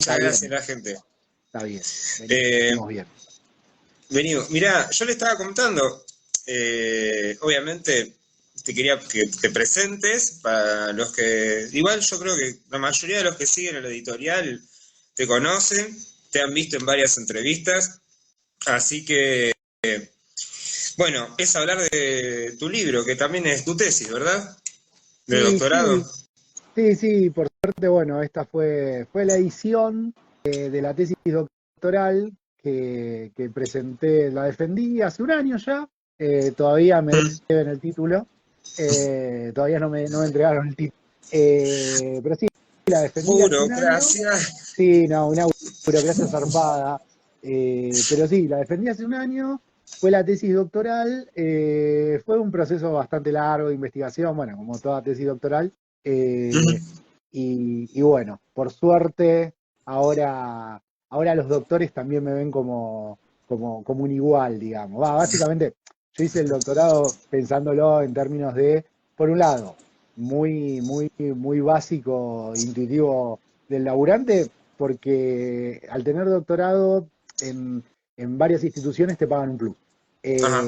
Está Muchas gracias, bien, la gente. está bien. Eh, Venimos bien. Venimos. Mirá, yo le estaba comentando, obviamente te quería que te presentes para los que, igual yo creo que la mayoría de los que siguen el editorial te conocen, te han visto en varias entrevistas, así que, bueno, es hablar de tu libro, que también es tu tesis, ¿verdad? De Sí, doctorado. sí, sí, por suerte, bueno, esta fue la edición de la tesis doctoral que presenté, la defendí hace un año ya, todavía me Mm. deben el título, todavía no me entregaron el título, pero sí, la defendí hace un año, Burocracia. sí, no, una burocracia zarpada, pero sí, la defendí hace un año, fue la tesis doctoral, fue un proceso bastante largo de investigación, bueno, como toda tesis doctoral, eh, Ujú. y bueno, por suerte, ahora los doctores también me ven como un igual, digamos. Básicamente, yo hice el doctorado pensándolo en términos de, por un lado, muy básico, intuitivo del laburante, porque al tener doctorado en varias instituciones te pagan un plus. Ajá.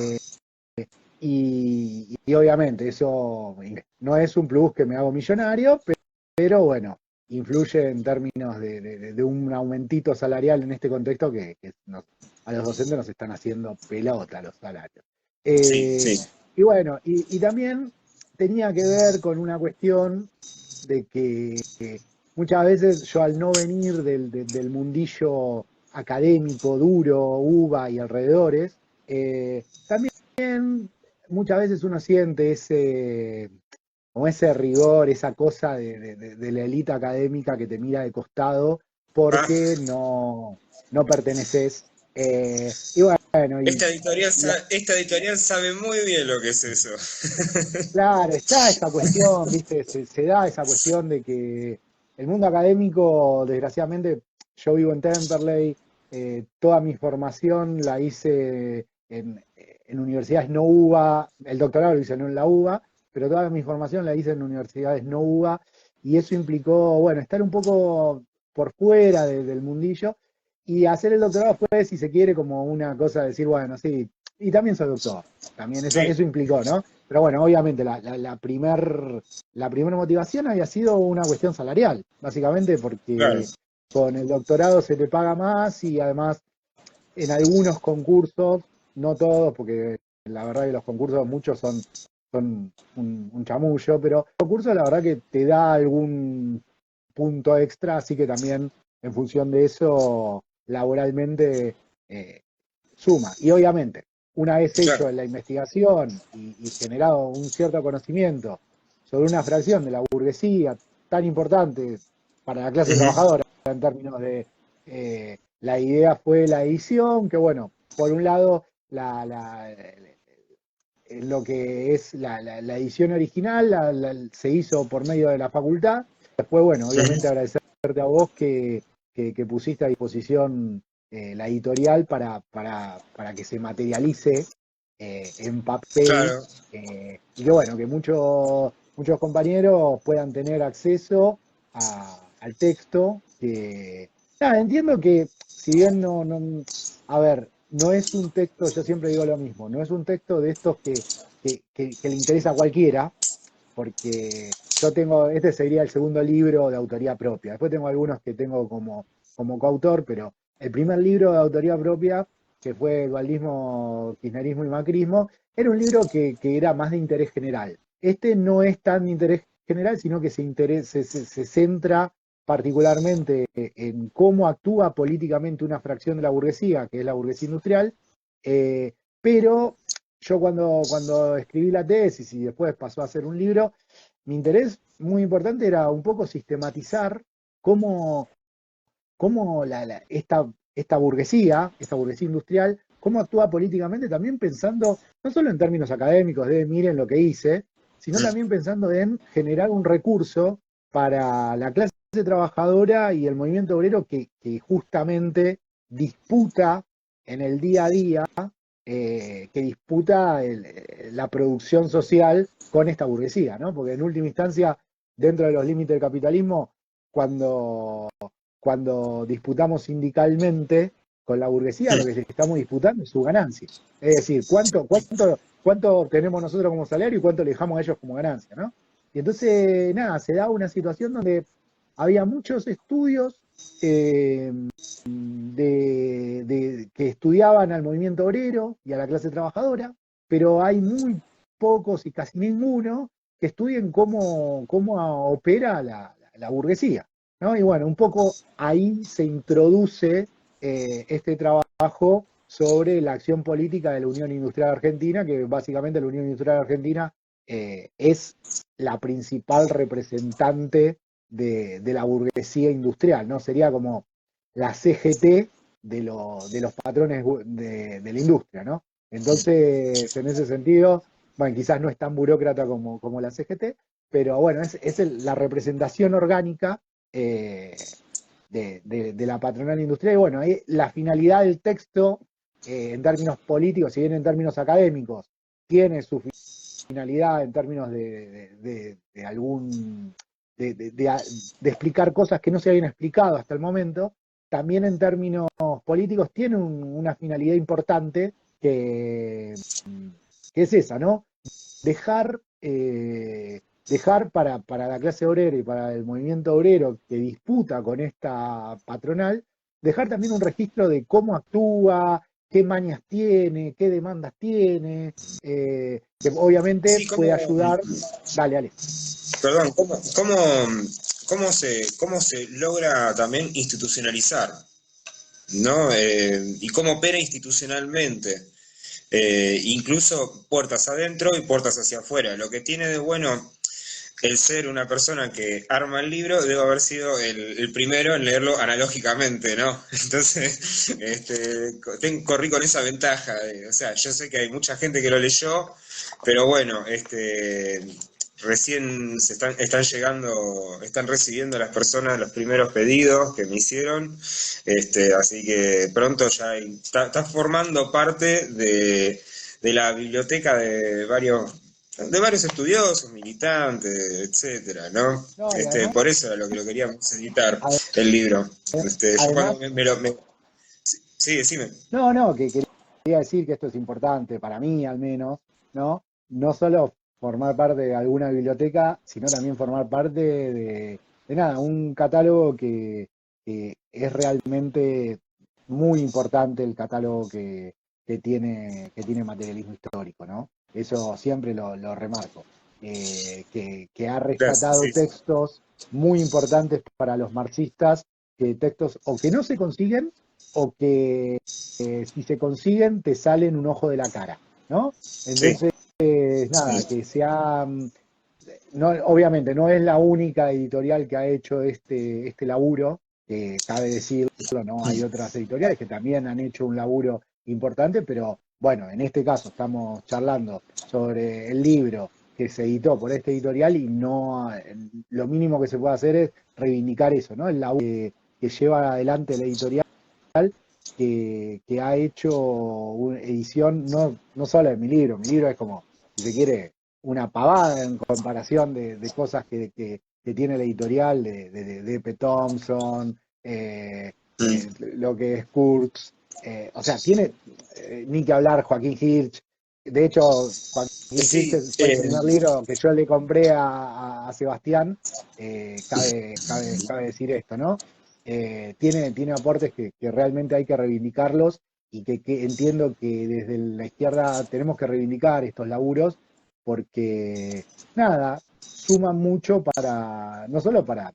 Y obviamente eso no es un plus que me hago millonario, pero bueno, influye en términos de un aumentito salarial en este contexto a los docentes nos están haciendo pelota los salarios. Sí, Eh, sí. y bueno, y también tenía que ver con una cuestión de que muchas veces yo al no venir del mundillo académico duro, UBA y alrededores, también muchas veces uno siente como ese rigor, esa cosa de la élite académica que te mira de costado Ah, porque no perteneces. Y bueno, y esta editorial sabe muy bien lo que es eso. claro, está esa cuestión, ¿viste? Se da esa cuestión de que el mundo académico, desgraciadamente, yo vivo en Temperley, toda mi formación la hice en universidades no UBA, el doctorado lo hice no en la UBA, pero toda mi formación la hice en universidades no UBA, y eso implicó, bueno, estar un poco por fuera del mundillo, y hacer el doctorado fue, si se quiere, como una cosa de decir, bueno, sí, y también soy doctor, también Sí, eso implicó, ¿no? Pero bueno, obviamente la primer motivación había sido una cuestión salarial, básicamente claro. porque con el doctorado se te paga más y además en algunos concursos, no todos, porque la verdad que los concursos muchos son un chamullo, pero el concurso la verdad que te da algún punto extra, así que también en función de eso, laboralmente eh, suma. Y obviamente, una vez Claro. hecho la investigación y generado un cierto conocimiento sobre una fracción de la burguesía tan importante para la clase Ujú. trabajadora en términos de la idea fue la edición, que bueno, por un lado lo que es la edición original se hizo por medio de la facultad. Después, bueno, obviamente Ujú. agradecerte a vos que pusiste a disposición la editorial para que se materialice en papel Claro. y que bueno, que muchos compañeros puedan tener acceso al texto. Nada, entiendo que si bien a ver, no es un texto, yo siempre digo lo mismo, no es un texto de estos que le interesa a cualquiera, porque yo tengo, este sería el segundo libro de autoría propia. Después tengo algunos que tengo como coautor, pero el primer libro de autoría propia, que fue Dualismo, Kirchnerismo y Macrismo, era un libro que era más de interés general. Este no es tan de interés general, sino que se centra particularmente en cómo actúa políticamente una fracción de la burguesía, que es la burguesía industrial, pero yo cuando escribí la tesis y después pasó a ser un libro, mi interés muy importante era un poco sistematizar cómo, cómo esta burguesía industrial, cómo actúa políticamente, también pensando no solo en términos académicos de miren lo que hice, sino también pensando en generar un recurso para la clase trabajadora y el movimiento obrero que justamente disputa en el día a día, que disputa la producción social con esta burguesía, ¿no? Porque en última instancia, dentro de los límites del capitalismo, cuando cuando disputamos sindicalmente con la burguesía, lo que estamos disputando es su ganancia. Es decir, cuánto obtenemos nosotros como salario y cuánto le dejamos a ellos como ganancia, ¿no? Y entonces, nada, se da una situación donde había muchos estudios eh, que estudiaban al movimiento obrero y a la clase trabajadora, pero hay muy pocos y casi ninguno que estudien cómo opera la burguesía, ¿no? Y bueno, un poco ahí se introduce este trabajo sobre la acción política de la Unión Industrial Argentina, que básicamente la Unión Industrial Argentina es la principal representante de la burguesía industrial, ¿no? Sería como la CGT de los patrones de la industria, ¿no? Entonces, en ese sentido, bueno, quizás no es tan burócrata como la CGT, pero bueno, es la representación orgánica de la patronal industrial. Y bueno, ahí la finalidad del texto, en términos políticos, si bien en términos académicos, tiene su finalidad en términos de algún de explicar cosas que no se habían explicado hasta el momento, también en términos políticos tiene una finalidad importante que es esa, ¿no? Dejar, dejar para la clase obrera y para el movimiento obrero que disputa con esta patronal, dejar también un registro de cómo actúa, qué mañas tiene, qué demandas tiene, que obviamente Sí, puede como, ayudar. Dale, dale. perdón, cómo se logra también institucionalizar, ¿no? Y cómo opera institucionalmente. Incluso puertas adentro y puertas hacia afuera. Lo que tiene de bueno el ser una persona que arma el libro debe haber sido el primero en leerlo analógicamente, ¿no? Entonces, corrí con esa ventaja. O sea, yo sé que hay mucha gente que lo leyó, pero bueno, recién están llegando, están recibiendo las personas los primeros pedidos que me hicieron, así que pronto ya está formando parte de la biblioteca de varios estudiosos, militantes, etcétera, ¿no? No, y además, Por eso era lo queríamos editar, el libro. Yo cuando además, sí, decime. no, que quería decir que esto es importante, para mí al menos, ¿no? No solo formar parte de alguna biblioteca, sino también formar parte de nada, un catálogo que es realmente muy importante, el catálogo que tiene materialismo histórico, ¿no? Eso siempre lo remarco. Que ha Gracias, rescatado sí. textos muy importantes para los marxistas, que textos o que no se consiguen o que si se consiguen te salen un ojo de la cara, ¿no? Sí, Entonces, nada, sí. que sea, no, obviamente no es la única editorial que ha hecho este laburo, que cabe decirlo, ¿no? Hay otras editoriales que también han hecho un laburo importante, pero bueno, en este caso estamos charlando sobre el libro que se editó por esta editorial y no, lo mínimo que se puede hacer es reivindicar eso, ¿no? El laburo que lleva adelante la editorial que ha hecho una edición no solo de mi libro es como, si se quiere, una pavada en comparación de cosas que tiene la editorial de P. Thompson, lo que es Kurtz, o sea, tiene ni que hablar Joaquín Hirsch. De hecho, Joaquín Sí, Hirsch fue el primer libro que yo le compré a Sebastián. Cabe decir esto, ¿no? Tiene aportes que realmente hay que reivindicarlos y que entiendo que desde la izquierda tenemos que reivindicar estos laburos porque, nada, suman mucho no solo para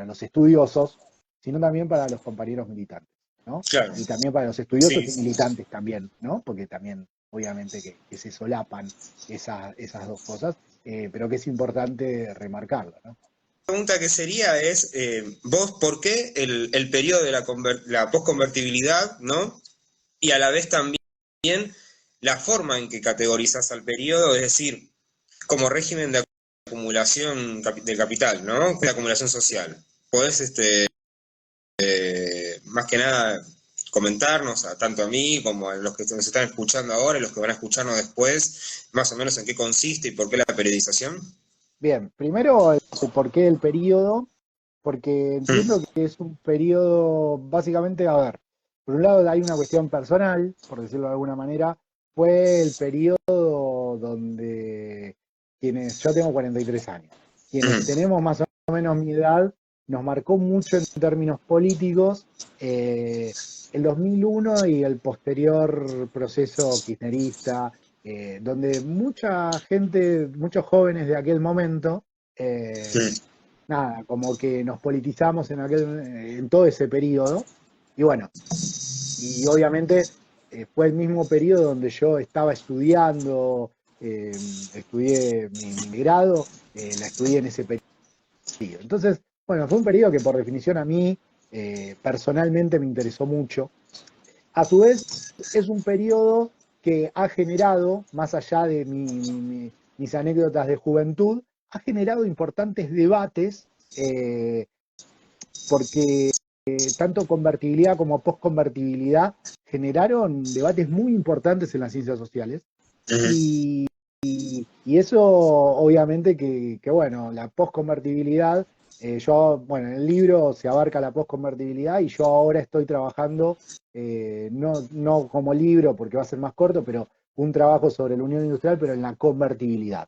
los estudiosos, sino también para los compañeros militantes, ¿no? claro. Y también para los estudiosos Sí, y sí. militantes también, ¿no? Porque también, obviamente, que se solapan esas dos cosas, pero que es importante remarcarlo, ¿no? Pregunta que sería es, vos, ¿por qué el periodo de la posconvertibilidad, ¿no? Y a la vez también la forma en que categorizas al periodo, es decir, como régimen de acumulación del capital, ¿no? De acumulación social. ¿Podés, más que nada, comentarnos, tanto a mí como a los que nos están escuchando ahora y los que van a escucharnos después, más o menos en qué consiste y por qué la periodización? Bien, primero el porqué del periodo. porque entiendo que es un periodo, básicamente, a ver, por un lado hay una cuestión personal, por decirlo de alguna manera, fue el periodo donde yo tengo 43 años, quienes tenemos más o menos mi edad, nos marcó mucho en términos políticos el 2001 y el posterior proceso kirchnerista, donde mucha gente, muchos jóvenes de aquel momento, nada, como que nos politizamos en todo ese periodo. Y bueno, y obviamente fue el mismo periodo donde yo estaba estudiando, estudié mi grado, la estudié en ese periodo. Entonces, bueno, fue un periodo que por definición a mí personalmente me interesó mucho. A su vez, es un periodo que ha generado, más allá de mis anécdotas de juventud, ha generado importantes debates, porque tanto convertibilidad como postconvertibilidad generaron debates muy importantes en las ciencias sociales. Y, y eso obviamente que bueno, la postconvertibilidad, bueno, en el libro se abarca la postconvertibilidad y yo ahora estoy trabajando, no como libro porque va a ser más corto, pero un trabajo sobre la unión industrial, pero en la convertibilidad.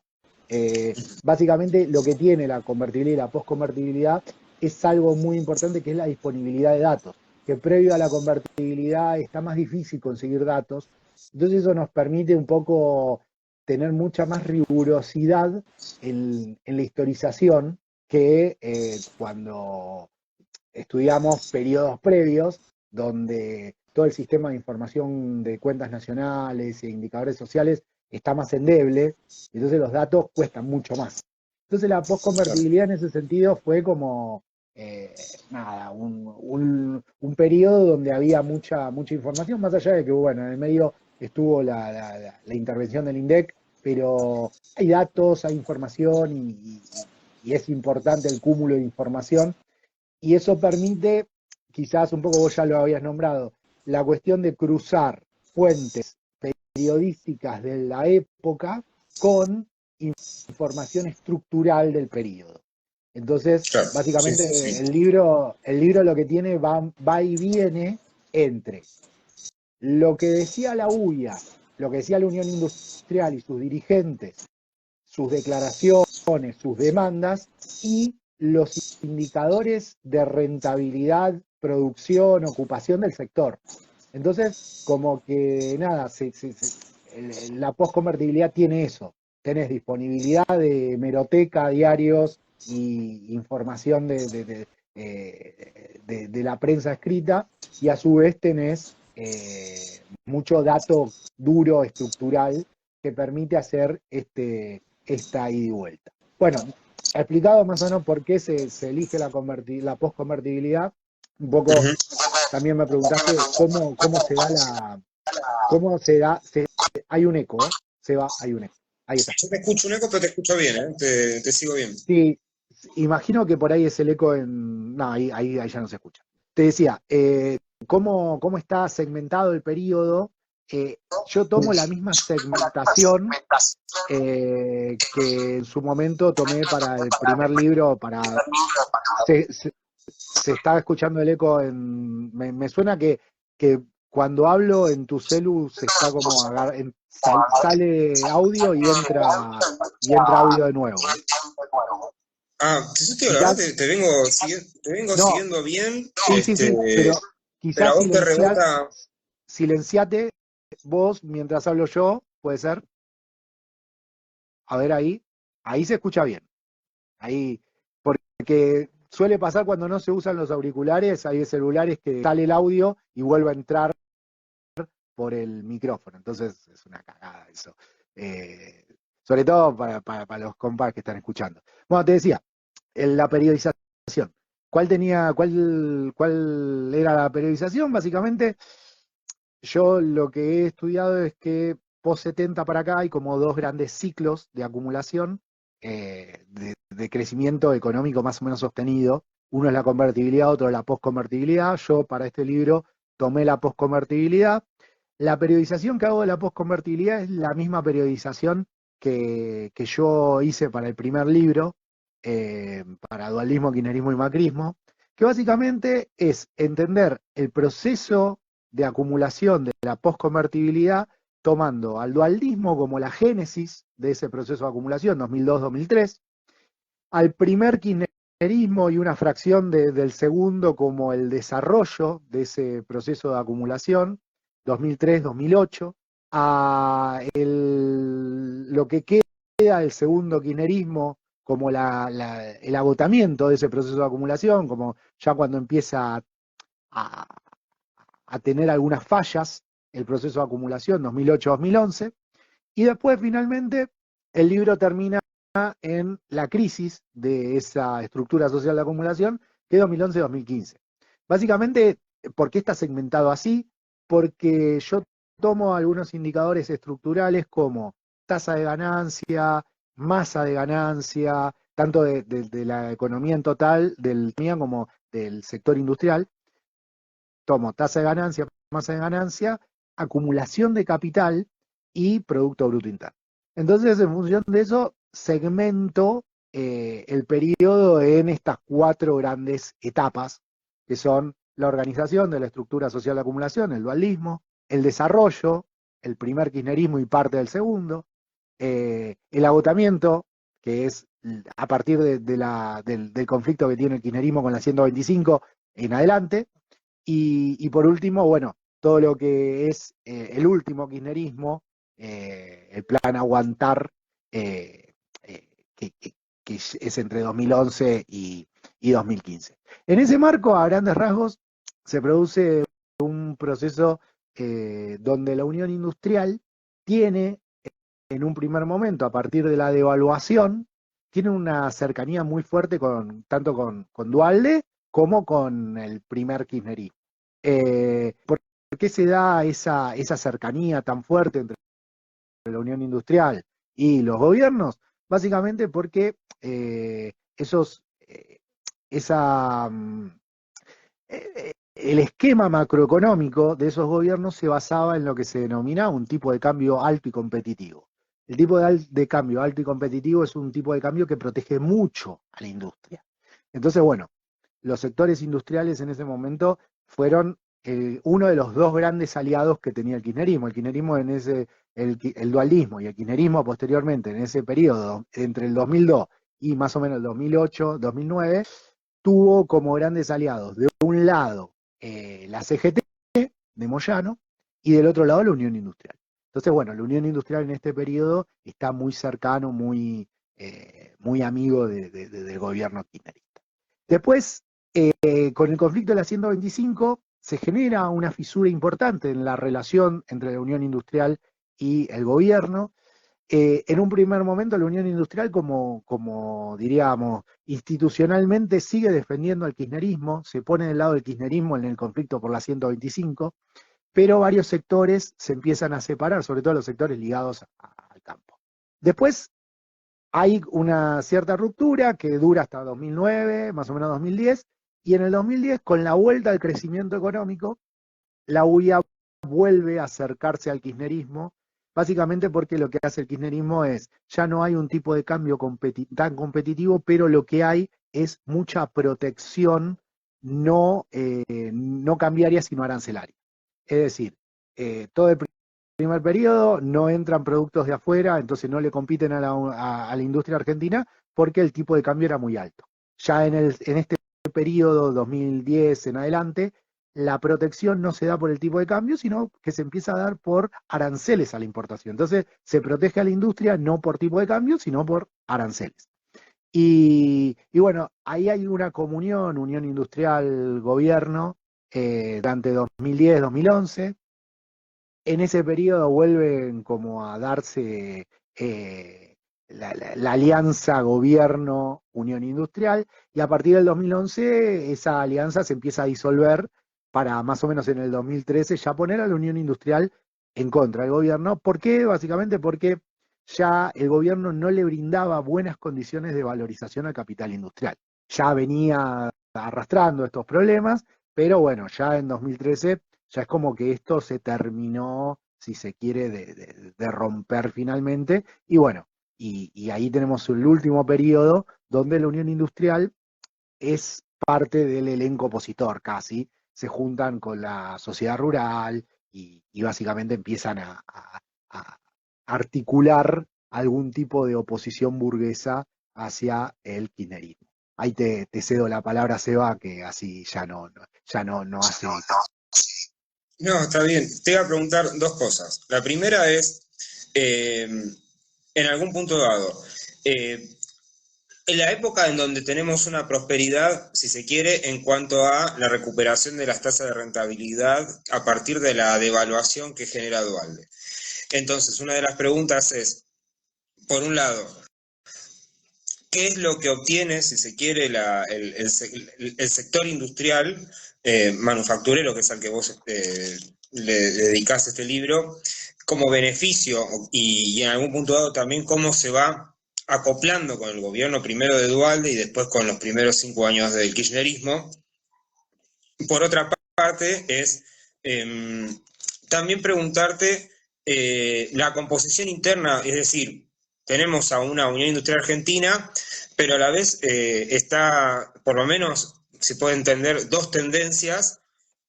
Básicamente lo que tiene la convertibilidad y la postconvertibilidad es algo muy importante, que es la disponibilidad de datos, que previo a la convertibilidad está más difícil conseguir datos. Entonces eso nos permite un poco tener mucha más rigurosidad en la historización que cuando estudiamos periodos previos, donde todo el sistema de información de cuentas nacionales e indicadores sociales está más endeble, entonces los datos cuestan mucho más. Entonces la postconvertibilidad en ese sentido fue como, nada, un periodo donde había mucha información, más allá de que, bueno, en el medio estuvo la intervención del INDEC, pero hay datos, hay información y es importante el cúmulo de información, y eso permite, quizás un poco vos ya lo habías nombrado, la cuestión de cruzar fuentes periodísticas de la época con información estructural del periodo. Entonces, Claro, básicamente sí, sí. el libro lo que tiene va y viene entre lo que decía la UIA, lo que decía la Unión Industrial y sus dirigentes, sus declaraciones, sus demandas y los indicadores de rentabilidad, producción, ocupación del sector. Entonces, como que nada, la postconvertibilidad tiene eso. Tenés disponibilidad de hemeroteca, diarios y información de la prensa escrita, y a su vez tenés mucho dato duro, estructural, que permite hacer esta ida y vuelta. Bueno, explicado más o menos por qué se elige la postconvertibilidad, un poco también me preguntaste cómo se da hay un eco, hay un eco. Ahí está. Yo te escucho un eco, pero te escucho bien, ¿eh? Te sigo bien. Sí, imagino que por ahí es el eco no, ahí ya no se escucha. Te decía, ¿cómo está segmentado el periodo? Yo tomo la misma segmentación que en su momento tomé para el primer libro, se está escuchando el eco me suena que cuando hablo en tu celu se está como sale audio y entra audio de nuevo. Yo te digo, la verdad, Quizás, te vengo no, siguiendo bien, sí, pero pero a quizás vos te rebota. silenciate vos mientras hablo yo, puede ser. A ver ahí se escucha bien. Ahí, porque suele pasar cuando no se usan los auriculares, hay celulares que sale el audio y vuelve a entrar por el micrófono. Entonces es una cagada eso. Sobre todo para los compas que están escuchando. Bueno, te decía, la periodización. ¿Cuál era la periodización? Básicamente, yo lo que he estudiado es que post 70 para acá hay como dos grandes ciclos de acumulación, de crecimiento económico más o menos sostenido. Uno es la convertibilidad, otro es la postconvertibilidad. Yo para este libro tomé la postconvertibilidad. La periodización que hago de la postconvertibilidad es la misma periodización que yo hice para el primer libro. para dualismo, kirchnerismo y macrismo, que básicamente es entender el proceso de acumulación de la posconvertibilidad, tomando al dualismo como la génesis de ese proceso de acumulación, 2002-2003, al primer kirchnerismo y una fracción del segundo como el desarrollo de ese proceso de acumulación, 2003-2008, lo que queda del segundo kirchnerismo como el agotamiento de ese proceso de acumulación, como ya cuando empieza a, a tener algunas fallas el proceso de acumulación, 2008-2011, y después finalmente el libro termina en la crisis de esa estructura social de acumulación, que es 2011-2015. Básicamente, ¿por qué está segmentado así? Porque yo tomo algunos indicadores estructurales como tasa de ganancia, masa de ganancia, tanto de la economía en total, del como del sector industrial. Tomo tasa de ganancia, masa de ganancia, acumulación de capital y Producto Bruto Interno. Entonces, en función de eso, segmento el periodo en estas 4 grandes etapas, que son la organización de la estructura social de acumulación, el dualismo, el desarrollo, el primer kirchnerismo y parte del segundo, el agotamiento, que es a partir del conflicto que tiene el kirchnerismo con la 125 en adelante, y por último, bueno, todo lo que es el último kirchnerismo, el plan Aguantar, eh, eh, que es entre 2011 y 2015. En ese marco, a grandes rasgos, se produce un proceso donde la Unión Industrial tiene, en un primer momento, a partir de la devaluación, tiene una cercanía muy fuerte tanto con Duhalde como con el primer kirchnerismo. ¿Por qué se da esa cercanía tan fuerte entre la Unión Industrial y los gobiernos? Básicamente porque esos, esa, el esquema macroeconómico de esos gobiernos se basaba en lo que se denomina un tipo de cambio alto y competitivo. El tipo de cambio alto y competitivo es un tipo de cambio que protege mucho a la industria. Entonces, bueno, los sectores industriales en ese momento fueron uno de los 2 grandes aliados que tenía el kirchnerismo. El kirchnerismo el dualismo y el kirchnerismo posteriormente en ese periodo, entre el 2002 y más o menos el 2008-2009, tuvo como grandes aliados, de un lado, la CGT de Moyano y del otro lado la Unión Industrial. Entonces, bueno, la Unión Industrial en este periodo está muy cercano, muy amigo del gobierno kirchnerista. Después, con el conflicto de la 125, se genera una fisura importante en la relación entre la Unión Industrial y el gobierno. En un primer momento, la Unión Industrial, como diríamos, institucionalmente sigue defendiendo al kirchnerismo, se pone del lado del kirchnerismo en el conflicto por la 125, pero varios sectores se empiezan a separar, sobre todo los sectores ligados al campo. Después hay una cierta ruptura que dura hasta 2009, más o menos 2010, y en el 2010, con la vuelta al crecimiento económico, la UIA vuelve a acercarse al kirchnerismo, básicamente porque lo que hace el kirchnerismo es, ya no hay un tipo de cambio tan competitivo, pero lo que hay es mucha protección no cambiaria, sino arancelaria. Es decir, todo el primer periodo no entran productos de afuera, entonces no le compiten a la industria argentina porque el tipo de cambio era muy alto. Ya en este periodo 2010 en adelante, la protección no se da por el tipo de cambio, sino que se empieza a dar por aranceles a la importación. Entonces se protege a la industria no por tipo de cambio, sino por aranceles. Y bueno, ahí hay una comunión, unión industrial-gobierno, durante 2010-2011. En ese periodo vuelven como a darse la alianza gobierno-unión industrial, y a partir del 2011 esa alianza se empieza a disolver para más o menos en el 2013 ya poner a la unión industrial en contra del gobierno. ¿Por qué? Básicamente porque ya el gobierno no le brindaba buenas condiciones de valorización al capital industrial. Ya venía arrastrando estos problemas, pero bueno, ya en 2013 ya es como que esto se terminó, si se quiere, de romper finalmente, y bueno, y ahí tenemos el último periodo donde la Unión Industrial es parte del elenco opositor casi, se juntan con la sociedad rural y básicamente empiezan a articular algún tipo de oposición burguesa hacia el kirchnerismo. Ahí te cedo la palabra, Seba, que así ya no hace. No, está bien. Te iba a preguntar dos cosas. La primera es, en algún punto dado, en la época en donde tenemos una prosperidad, si se quiere, en cuanto a la recuperación de las tasas de rentabilidad a partir de la devaluación que genera Dualde. Entonces, una de las preguntas es, por un lado, ¿qué es lo que obtiene, si se quiere, el sector industrial, manufacturero, que es al que vos le dedicás este libro, como beneficio y en algún punto dado también cómo se va acoplando con el gobierno primero de Dualde y después con los primeros 5 años del kirchnerismo? Por otra parte, es también preguntarte la composición interna, es decir, tenemos a una Unión Industrial Argentina, pero a la vez está, por lo menos se puede entender, dos tendencias.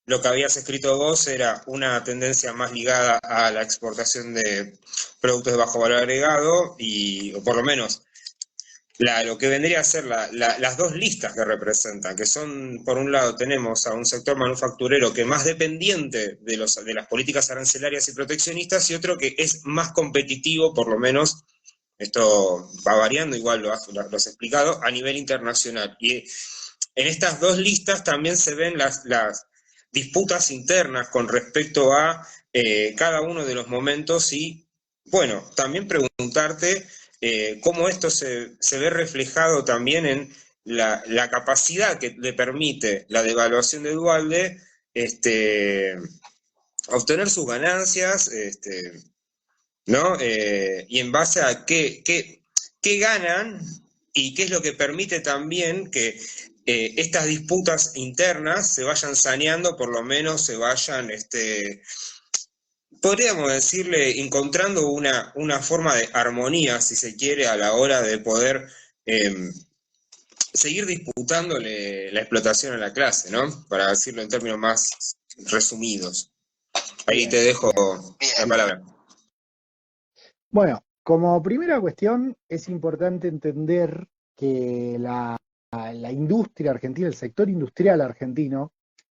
Lo que habías escrito vos era una tendencia más ligada a la exportación de productos de bajo valor agregado, o por lo menos lo que vendría a ser las dos listas que representan, que son, por un lado, tenemos a un sector manufacturero que es más dependiente de las políticas arancelarias y proteccionistas, y otro que es más competitivo, por lo menos, esto va variando, igual lo has explicado, a nivel internacional. Y en estas dos listas también se ven las disputas internas con respecto a cada uno de los momentos y, bueno, también preguntarte cómo esto se ve reflejado también en la capacidad que le permite la devaluación de Dualde obtener sus ganancias, ¿no? Y en base a qué ganan y qué es lo que permite también que estas disputas internas se vayan saneando, por lo menos se vayan, podríamos decirle, encontrando una forma de armonía, si se quiere, a la hora de poder seguir disputándole la explotación a la clase, ¿no? Para decirlo en términos más resumidos. Ahí Bien, te dejo bien. la palabra. Bueno, como primera cuestión, es importante entender que la industria argentina, el sector industrial argentino,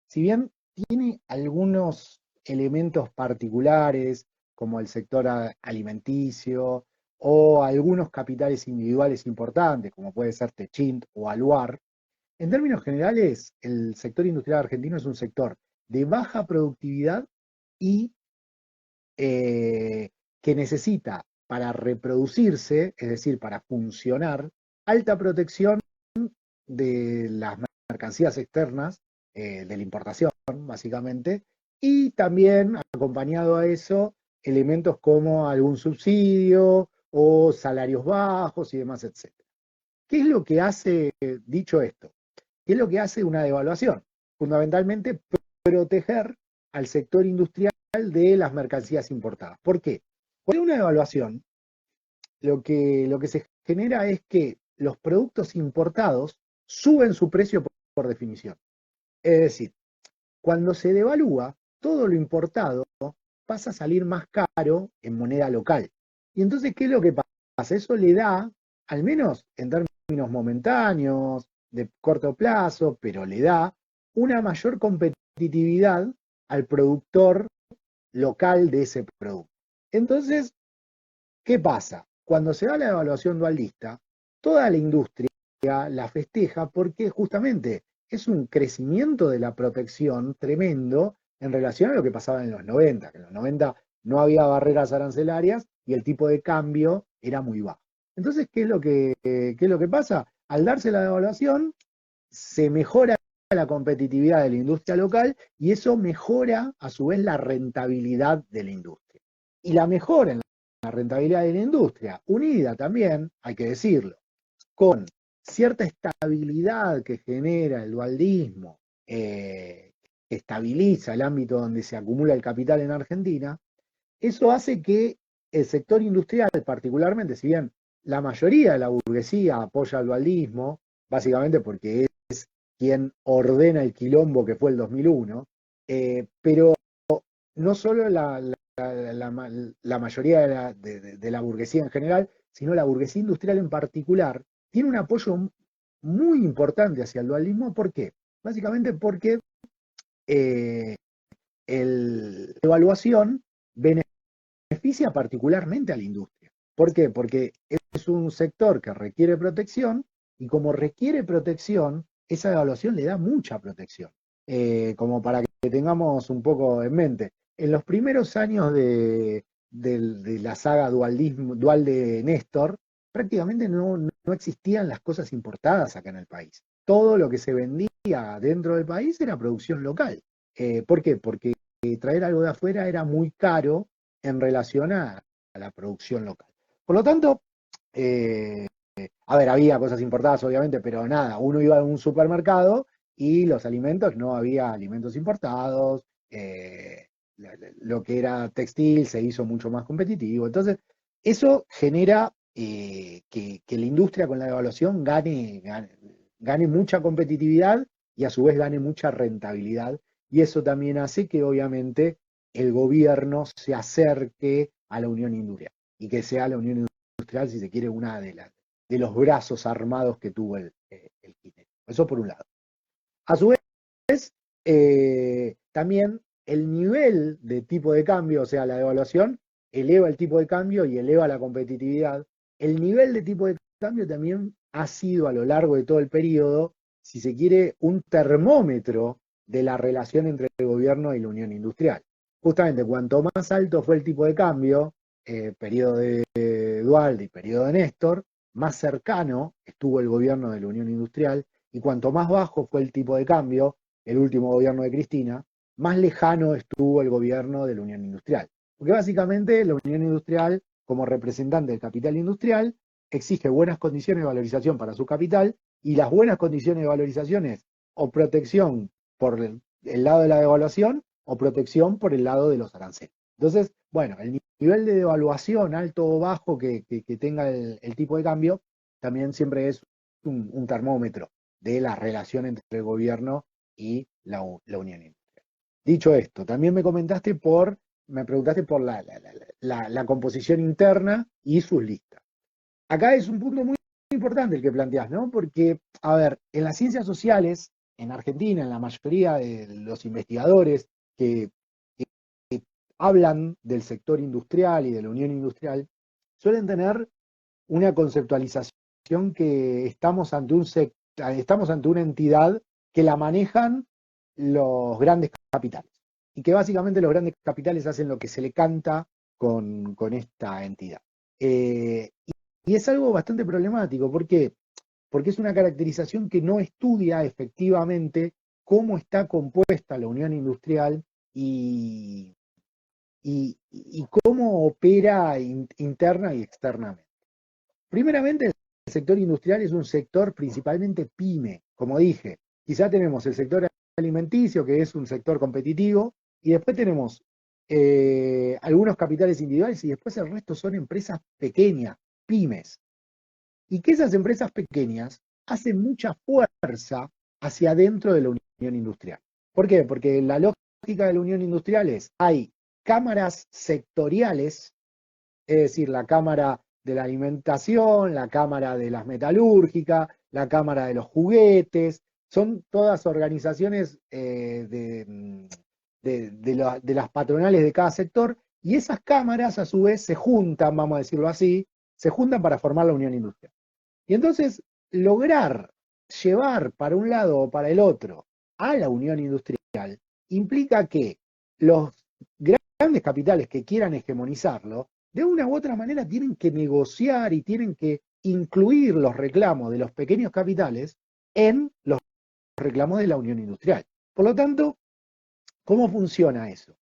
si bien tiene algunos elementos particulares, como el sector alimenticio, o algunos capitales individuales importantes, como puede ser Techint o Aluar, en términos generales, el sector industrial argentino es un sector de baja productividad y que necesita para reproducirse, es decir, para funcionar, alta protección de las mercancías externas, de la importación, básicamente, y también acompañado a eso, elementos como algún subsidio o salarios bajos y demás, etc. ¿Qué es lo que hace, dicho esto, qué es lo que hace una devaluación? Fundamentalmente, proteger al sector industrial de las mercancías importadas. ¿Por qué? Con una devaluación, lo que se genera es que los productos importados suben su precio por definición. Es decir, cuando se devalúa, todo lo importado pasa a salir más caro en moneda local. Y entonces, ¿qué es lo que pasa? Eso le da, al menos en términos momentáneos, de corto plazo, pero le da una mayor competitividad al productor local de ese producto. Entonces, ¿qué pasa? Cuando se da la evaluación dualista, toda la industria la festeja porque justamente es un crecimiento de la protección tremendo en relación a lo que pasaba en los 90, que en los 90 no había barreras arancelarias y el tipo de cambio era muy bajo. Entonces, ¿qué es lo que pasa? Al darse la devaluación, se mejora la competitividad de la industria local y eso mejora a su vez la rentabilidad de la industria. Y la mejora en la rentabilidad de la industria, unida también, hay que decirlo, con cierta estabilidad que genera el dualdismo, que estabiliza el ámbito donde se acumula el capital en Argentina, eso hace que el sector industrial particularmente, si bien la mayoría de la burguesía apoya al dualdismo, básicamente porque es quien ordena el quilombo que fue el 2001, pero no solo la mayoría de la burguesía en general, sino la burguesía industrial en particular, tiene un apoyo muy importante hacia el dualismo. ¿Por qué? Básicamente porque la evaluación beneficia particularmente a la industria. ¿Por qué? Porque es un sector que requiere protección y como requiere protección, esa evaluación le da mucha protección. Como para que tengamos un poco en mente, en los primeros años de la saga dual de Néstor, prácticamente no existían las cosas importadas acá en el país. Todo lo que se vendía dentro del país era producción local. ¿Por qué? Porque traer algo de afuera era muy caro en relación a la producción local. Por lo tanto, a ver, había cosas importadas obviamente, pero nada, uno iba a un supermercado y los alimentos, no había alimentos importados, lo que era textil se hizo mucho más competitivo. Entonces, eso genera que la industria con la devaluación gane mucha competitividad y a su vez gane mucha rentabilidad. Y eso también hace que obviamente el gobierno se acerque a la unión industrial y que sea la unión industrial, si se quiere, una de los brazos armados que tuvo el kirchnerismo. Eso por un lado. A su vez, también el nivel de tipo de cambio, o sea, la devaluación, eleva el tipo de cambio y eleva la competitividad. El nivel de tipo de cambio también ha sido a lo largo de todo el periodo, si se quiere, un termómetro de la relación entre el gobierno y la unión industrial. Justamente, cuanto más alto fue el tipo de cambio, periodo de Duhalde y periodo de Néstor, más cercano estuvo el gobierno de la unión industrial, y cuanto más bajo fue el tipo de cambio, el último gobierno de Cristina, más lejano estuvo el gobierno de la Unión Industrial. Porque básicamente la Unión Industrial, como representante del capital industrial, exige buenas condiciones de valorización para su capital, y las buenas condiciones de valorización es o protección por el lado de la devaluación o protección por el lado de los aranceles. Entonces, bueno, el nivel de devaluación alto o bajo que tenga el tipo de cambio también siempre es un termómetro de la relación entre el gobierno y la Unión Industrial. Dicho esto, también me preguntaste por la composición interna y sus listas. Acá es un punto muy importante el que planteás, ¿no? Porque, a ver, en las ciencias sociales, en Argentina, en la mayoría de los investigadores que hablan del sector industrial y de la unión industrial, suelen tener una conceptualización que estamos ante una entidad que la manejan los grandes capitales. Y que básicamente los grandes capitales hacen lo que se le canta con esta entidad. Y es algo bastante problemático. ¿Por qué? Porque es una caracterización que no estudia efectivamente cómo está compuesta la unión industrial y cómo opera interna y externamente. Primeramente, el sector industrial es un sector principalmente pyme, como dije. Quizá tenemos el sector alimenticio, que es un sector competitivo, y después tenemos algunos capitales individuales, y después el resto son empresas pequeñas, pymes. Y que esas empresas pequeñas hacen mucha fuerza hacia adentro de la unión industrial. ¿Por qué? Porque la lógica de la unión industrial es, hay cámaras sectoriales, es decir, la cámara de la alimentación, la cámara de las metalúrgicas, la cámara de los juguetes, son todas organizaciones de las patronales de cada sector, y esas cámaras a su vez se juntan, vamos a decirlo así, se juntan para formar la unión industrial. Y entonces, lograr llevar para un lado o para el otro a la unión industrial implica que los grandes capitales que quieran hegemonizarlo, de una u otra manera tienen que negociar y tienen que incluir los reclamos de los pequeños capitales en los reclamos de la unión industrial. Por lo tanto, ¿cómo funciona eso?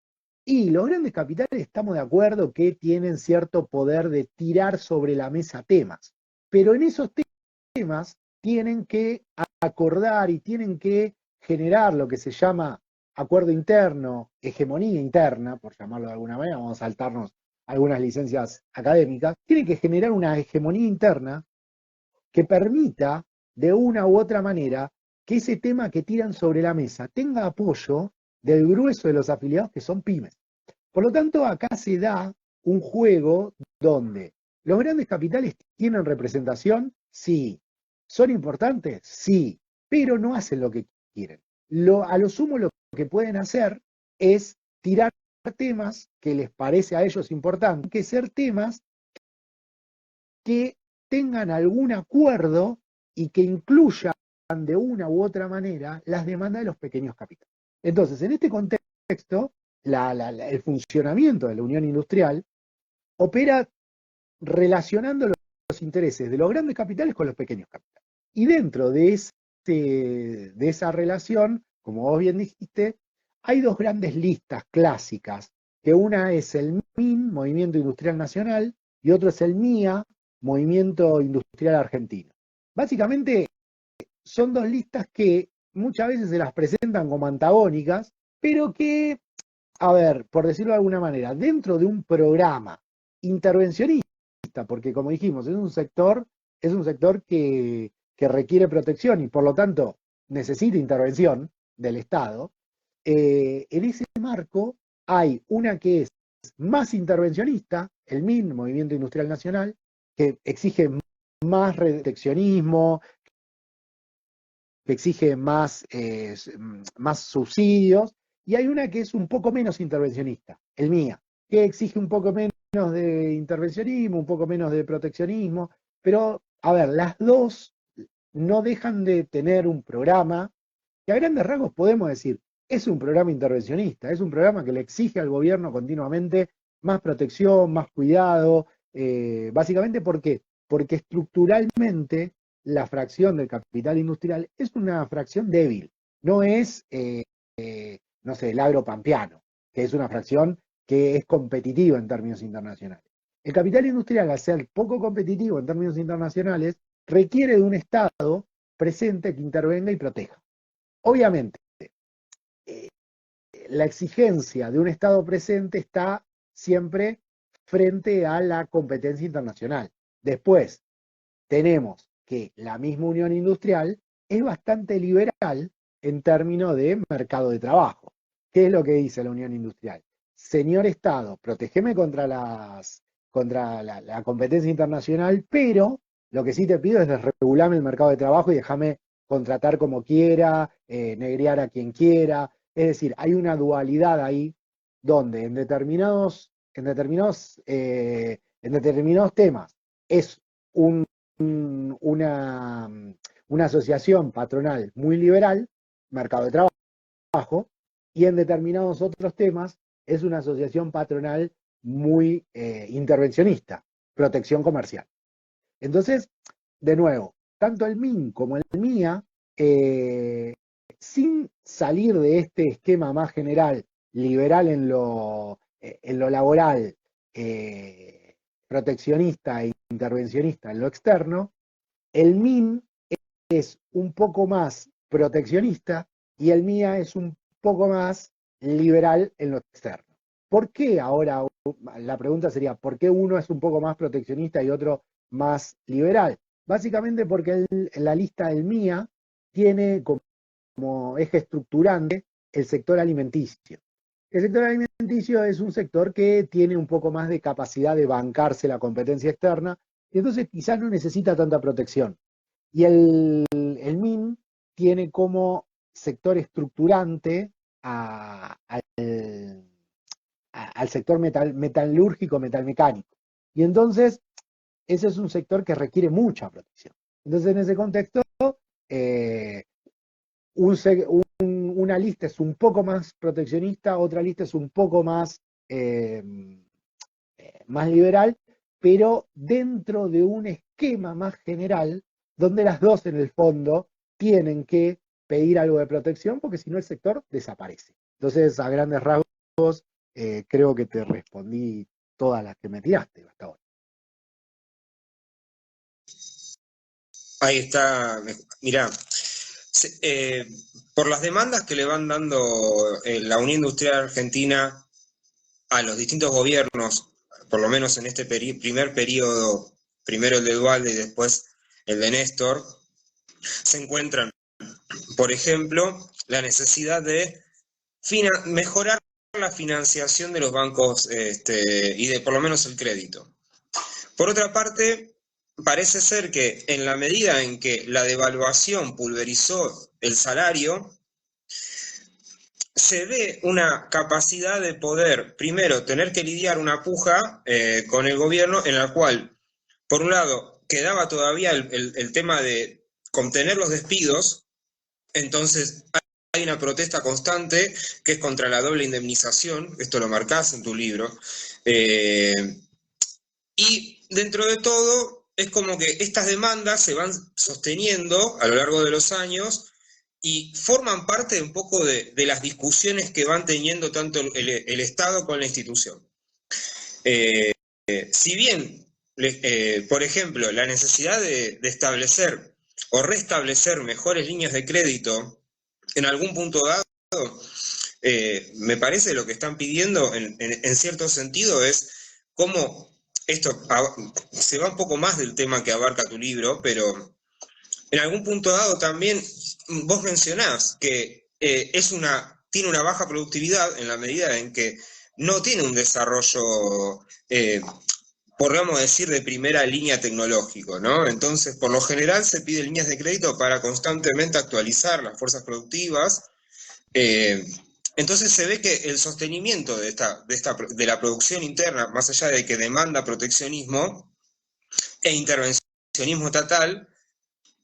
Y los grandes capitales estamos de acuerdo que tienen cierto poder de tirar sobre la mesa temas, pero en esos temas tienen que acordar y tienen que generar lo que se llama acuerdo interno, hegemonía interna, por llamarlo de alguna manera, vamos a saltarnos algunas licencias académicas, tienen que generar una hegemonía interna que permita, de una u otra manera, que ese tema que tiran sobre la mesa tenga apoyo del grueso de los afiliados que son pymes. Por lo tanto, acá se da un juego donde los grandes capitales tienen representación, sí. ¿Son importantes? Sí, pero no hacen lo que quieren. A lo sumo lo que pueden hacer es tirar temas que les parece a ellos importantes, que ser temas que tengan algún acuerdo y que incluyan de una u otra manera las demandas de los pequeños capitales. Entonces, en este contexto, el funcionamiento de la Unión Industrial opera relacionando los intereses de los grandes capitales con los pequeños capitales. Y dentro de esa relación, como vos bien dijiste, hay dos grandes listas clásicas, que una es el MIN, Movimiento Industrial Nacional, y otro es el MIA, Movimiento Industrial Argentino. Básicamente son dos listas que muchas veces se las presentan como antagónicas, pero que, a ver, por decirlo de alguna manera, dentro de un programa intervencionista, porque como dijimos, es un sector que requiere protección y por lo tanto necesita intervención del Estado, en ese marco hay una que es más intervencionista, el MIN, Movimiento Industrial Nacional, que exige más proteccionismo, que exige más subsidios, y hay una que es un poco menos intervencionista, el MIA, que exige un poco menos de intervencionismo, un poco menos de proteccionismo, pero, a ver, las dos no dejan de tener un programa que a grandes rasgos podemos decir, es un programa intervencionista, es un programa que le exige al gobierno continuamente más protección, más cuidado, básicamente ¿por qué? Porque estructuralmente la fracción del capital industrial es una fracción débil, no es, no sé, el agropampeano, que es una fracción que es competitiva en términos internacionales. El capital industrial, al ser poco competitivo en términos internacionales, requiere de un Estado presente que intervenga y proteja. Obviamente, eh, la exigencia de un Estado presente está siempre frente a la competencia internacional. Después, tenemos que la misma Unión Industrial es bastante liberal en términos de mercado de trabajo. ¿Qué es lo que dice la Unión Industrial? Señor Estado, protégeme contra la competencia internacional, pero lo que sí te pido es desregularme el mercado de trabajo y déjame contratar como quiera, negrear a quien quiera. Es decir, hay una dualidad ahí donde en determinados temas es una, una asociación patronal muy liberal, mercado de trabajo, y en determinados otros temas es una asociación patronal muy intervencionista, protección comercial. Entonces, de nuevo, tanto el MIN como el MIA, sin salir de este esquema más general, liberal en lo laboral, proteccionista e intervencionista en lo externo, el MIN es un poco más proteccionista y el MIA es un poco más liberal en lo externo. ¿Por qué ahora? La pregunta sería, ¿por qué uno es un poco más proteccionista y otro más liberal? Básicamente porque la lista del MIA tiene como eje estructurante el sector alimenticio. El sector alimenticio es un sector que tiene un poco más de capacidad de bancarse la competencia externa y entonces quizás no necesita tanta protección. Y el MIN tiene como sector estructurante al sector metalúrgico, metalmecánico. Y entonces, ese es un sector que requiere mucha protección. Entonces, en ese contexto, eh, una lista es un poco más proteccionista, otra lista es un poco más liberal, pero dentro de un esquema más general, donde las dos en el fondo tienen que pedir algo de protección, porque si no el sector desaparece. Entonces, a grandes rasgos, creo que te respondí todas las que me tiraste hasta ahora. Ahí está, mirá, por las demandas que le van dando la Unión Industrial Argentina a los distintos gobiernos por lo menos en este primer periodo, primero el de Dualde y después el de Néstor, se encuentran, por ejemplo, la necesidad de mejorar la financiación de los bancos y de por lo menos el crédito. Por otra parte, parece ser que en la medida en que la devaluación pulverizó el salario, se ve una capacidad de poder, primero, tener que lidiar una puja con el gobierno en la cual, por un lado, quedaba todavía el tema de contener los despidos, entonces hay una protesta constante que es contra la doble indemnización, esto lo marcás en tu libro, y dentro de todo es como que estas demandas se van sosteniendo a lo largo de los años y forman parte un poco de las discusiones que van teniendo tanto el Estado con la institución. Si bien, por ejemplo, la necesidad de establecer o restablecer mejores líneas de crédito en algún punto dado, me parece lo que están pidiendo en cierto sentido es cómo esto se va un poco más del tema que abarca tu libro, pero en algún punto dado también vos mencionás que tiene una baja productividad en la medida en que no tiene un desarrollo, podríamos decir, de primera línea tecnológico, ¿no? Entonces, por lo general se pide líneas de crédito para constantemente actualizar las fuerzas productivas. Entonces se ve que el sostenimiento de la producción interna, más allá de que demanda proteccionismo e intervencionismo estatal,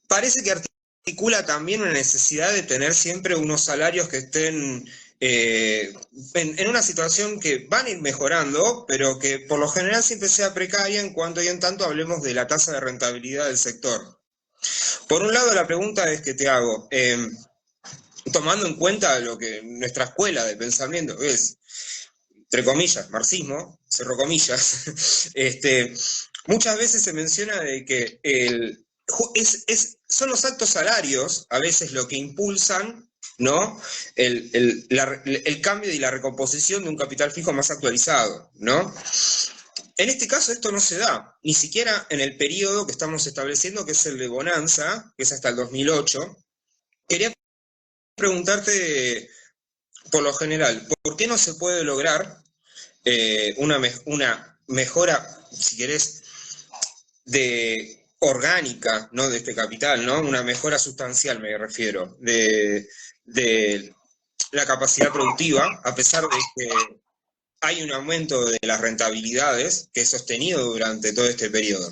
parece que articula también una necesidad de tener siempre unos salarios que estén en una situación que van a ir mejorando, pero que por lo general siempre sea precaria en cuanto y en tanto hablemos de la tasa de rentabilidad del sector. Por un lado, la pregunta es que te hago, tomando en cuenta lo que nuestra escuela de pensamiento es, entre comillas, marxismo, cerro comillas, muchas veces se menciona de que son los altos salarios a veces lo que impulsan, ¿no? El cambio y la recomposición de un capital fijo más actualizado, ¿no? En este caso esto no se da, ni siquiera en el periodo que estamos estableciendo, que es el de bonanza, que es hasta el 2008. Quería preguntarte, por lo general, ¿por qué no se puede lograr una mejora, si querés, orgánica, ¿no? De este capital, ¿no? Una mejora sustancial, me refiero, de la capacidad productiva, a pesar de que hay un aumento de las rentabilidades que es sostenido durante todo este periodo.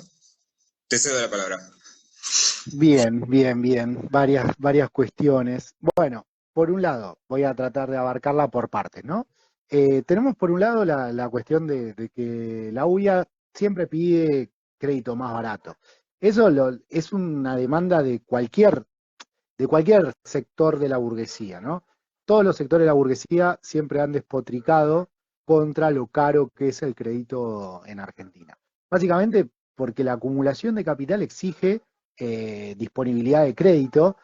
Te cedo la palabra. Bien, bien, bien. Varias cuestiones. Bueno, por un lado, voy a tratar de abarcarla por partes, ¿no? Tenemos por un lado la cuestión de que la UIA siempre pide crédito más barato. Eso es una demanda de cualquier sector de la burguesía, ¿no? Todos los sectores de la burguesía siempre han despotricado contra lo caro que es el crédito en Argentina. Básicamente porque la acumulación de capital exige disponibilidad de crédito,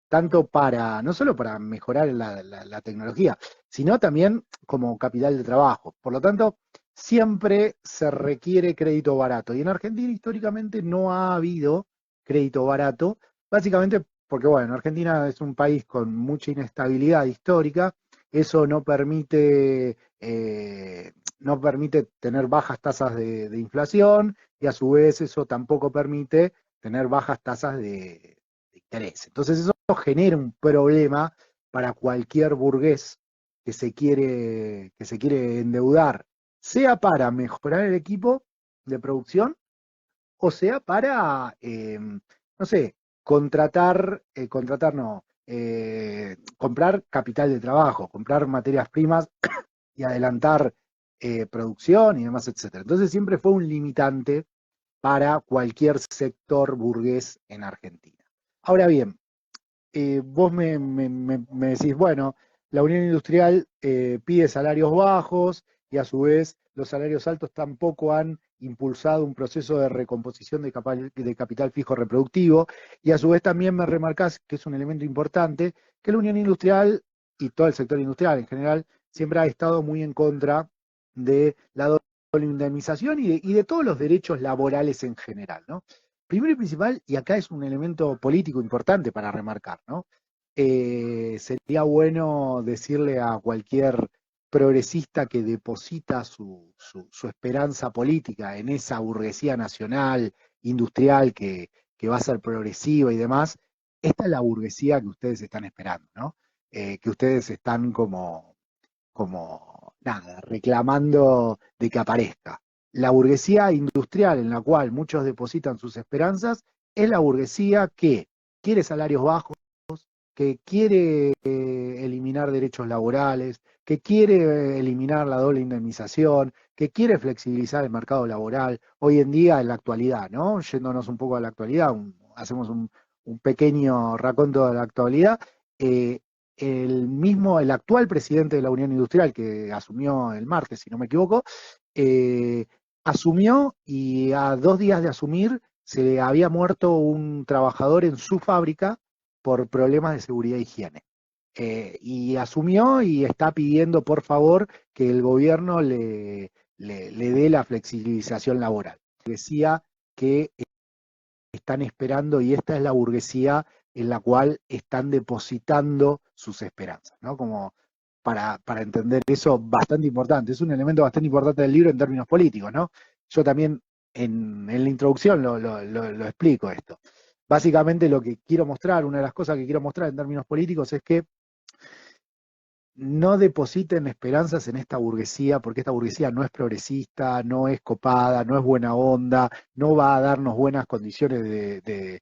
tanto no solo para mejorar la tecnología, sino también como capital de trabajo. Por lo tanto, siempre se requiere crédito barato. Y en Argentina históricamente no ha habido crédito barato, básicamente porque, bueno, Argentina es un país con mucha inestabilidad histórica, eso no permite tener bajas tasas de inflación y a su vez eso tampoco permite tener bajas tasas de interés. Entonces eso genera un problema para cualquier burgués que se quiere endeudar, sea para mejorar el equipo de producción o sea para, no sé, comprar capital de trabajo, comprar materias primas y adelantar producción y demás, etcétera. Entonces siempre fue un limitante para cualquier sector burgués en Argentina. Ahora bien, vos me decís, bueno, la Unión Industrial pide salarios bajos y a su vez los salarios altos tampoco han impulsado un proceso de recomposición de capital fijo reproductivo y a su vez también me remarcás, que es un elemento importante, que la Unión Industrial y todo el sector industrial en general siempre ha estado muy en contra de la indemnización y de todos los derechos laborales en general, ¿no? Primero y principal, y acá es un elemento político importante para remarcar, ¿no? Sería bueno decirle a cualquier progresista que deposita su esperanza política en esa burguesía nacional, industrial, que va a ser progresiva y demás, esta es la burguesía que ustedes están esperando, ¿no? Que ustedes están como nada, reclamando de que aparezca. La burguesía industrial en la cual muchos depositan sus esperanzas es la burguesía que quiere salarios bajos, que quiere eliminar derechos laborales, que quiere eliminar la doble indemnización, que quiere flexibilizar el mercado laboral. Hoy en día, en la actualidad, ¿no? Yéndonos un poco a la actualidad, hacemos un pequeño raconto de la actualidad. eh, el actual presidente de la Unión Industrial, que asumió el martes, si no me equivoco, asumió y a 2 días de asumir se le había muerto un trabajador en su fábrica por problemas de seguridad e higiene. Y asumió y está pidiendo, por favor, que el gobierno le dé la flexibilización laboral. Decía que están esperando y esta es la burguesía en la cual están depositando sus esperanzas, ¿no? Como para entender eso bastante importante. Es un elemento bastante importante del libro en términos políticos, ¿no? Yo también en la introducción lo explico esto. Básicamente lo que quiero mostrar, una de las cosas que quiero mostrar en términos políticos es que no depositen esperanzas en esta burguesía, porque esta burguesía no es progresista, no es copada, no es buena onda, no va a darnos buenas condiciones de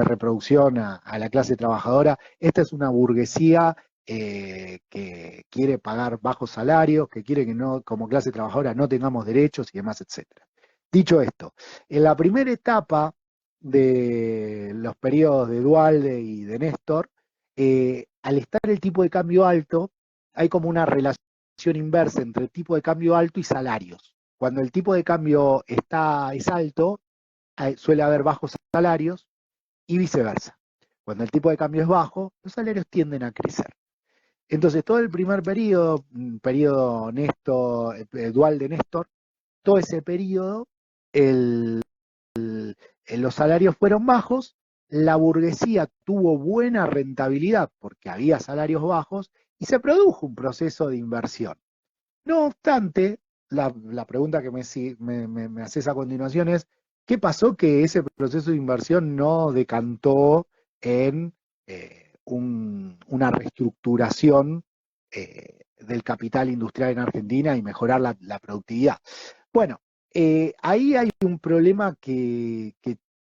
reproducción a la clase trabajadora. Esta es una burguesía que quiere pagar bajos salarios, que quiere que no, como clase trabajadora no tengamos derechos y demás, etcétera. Dicho esto, en la primera etapa de los periodos de Duhalde y de Néstor, al estar el tipo de cambio alto, hay como una relación inversa entre el tipo de cambio alto y salarios. Cuando el tipo de cambio es alto, suele haber bajos salarios y viceversa. Cuando el tipo de cambio es bajo, los salarios tienden a crecer. Entonces, todo el primer periodo Néstor, dual de Néstor, todo ese periodo, los salarios fueron bajos, la burguesía tuvo buena rentabilidad porque había salarios bajos y se produjo un proceso de inversión. No obstante, la pregunta que me haces a continuación es, ¿qué pasó que ese proceso de inversión no decantó en una reestructuración del capital industrial en Argentina y mejorar la productividad? Bueno, ahí hay un problema que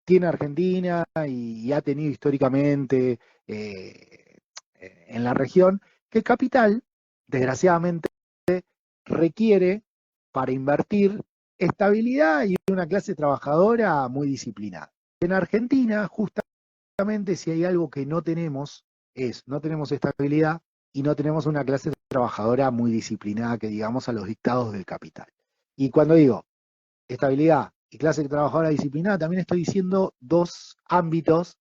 tiene Argentina y ha tenido históricamente en la región, que el capital, desgraciadamente, requiere para invertir estabilidad y una clase trabajadora muy disciplinada. En Argentina, justamente, si hay algo que no tenemos, no tenemos estabilidad y no tenemos una clase trabajadora muy disciplinada que digamos a los dictados del capital. Y cuando digo estabilidad y clase trabajadora disciplinada, también estoy diciendo dos ámbitos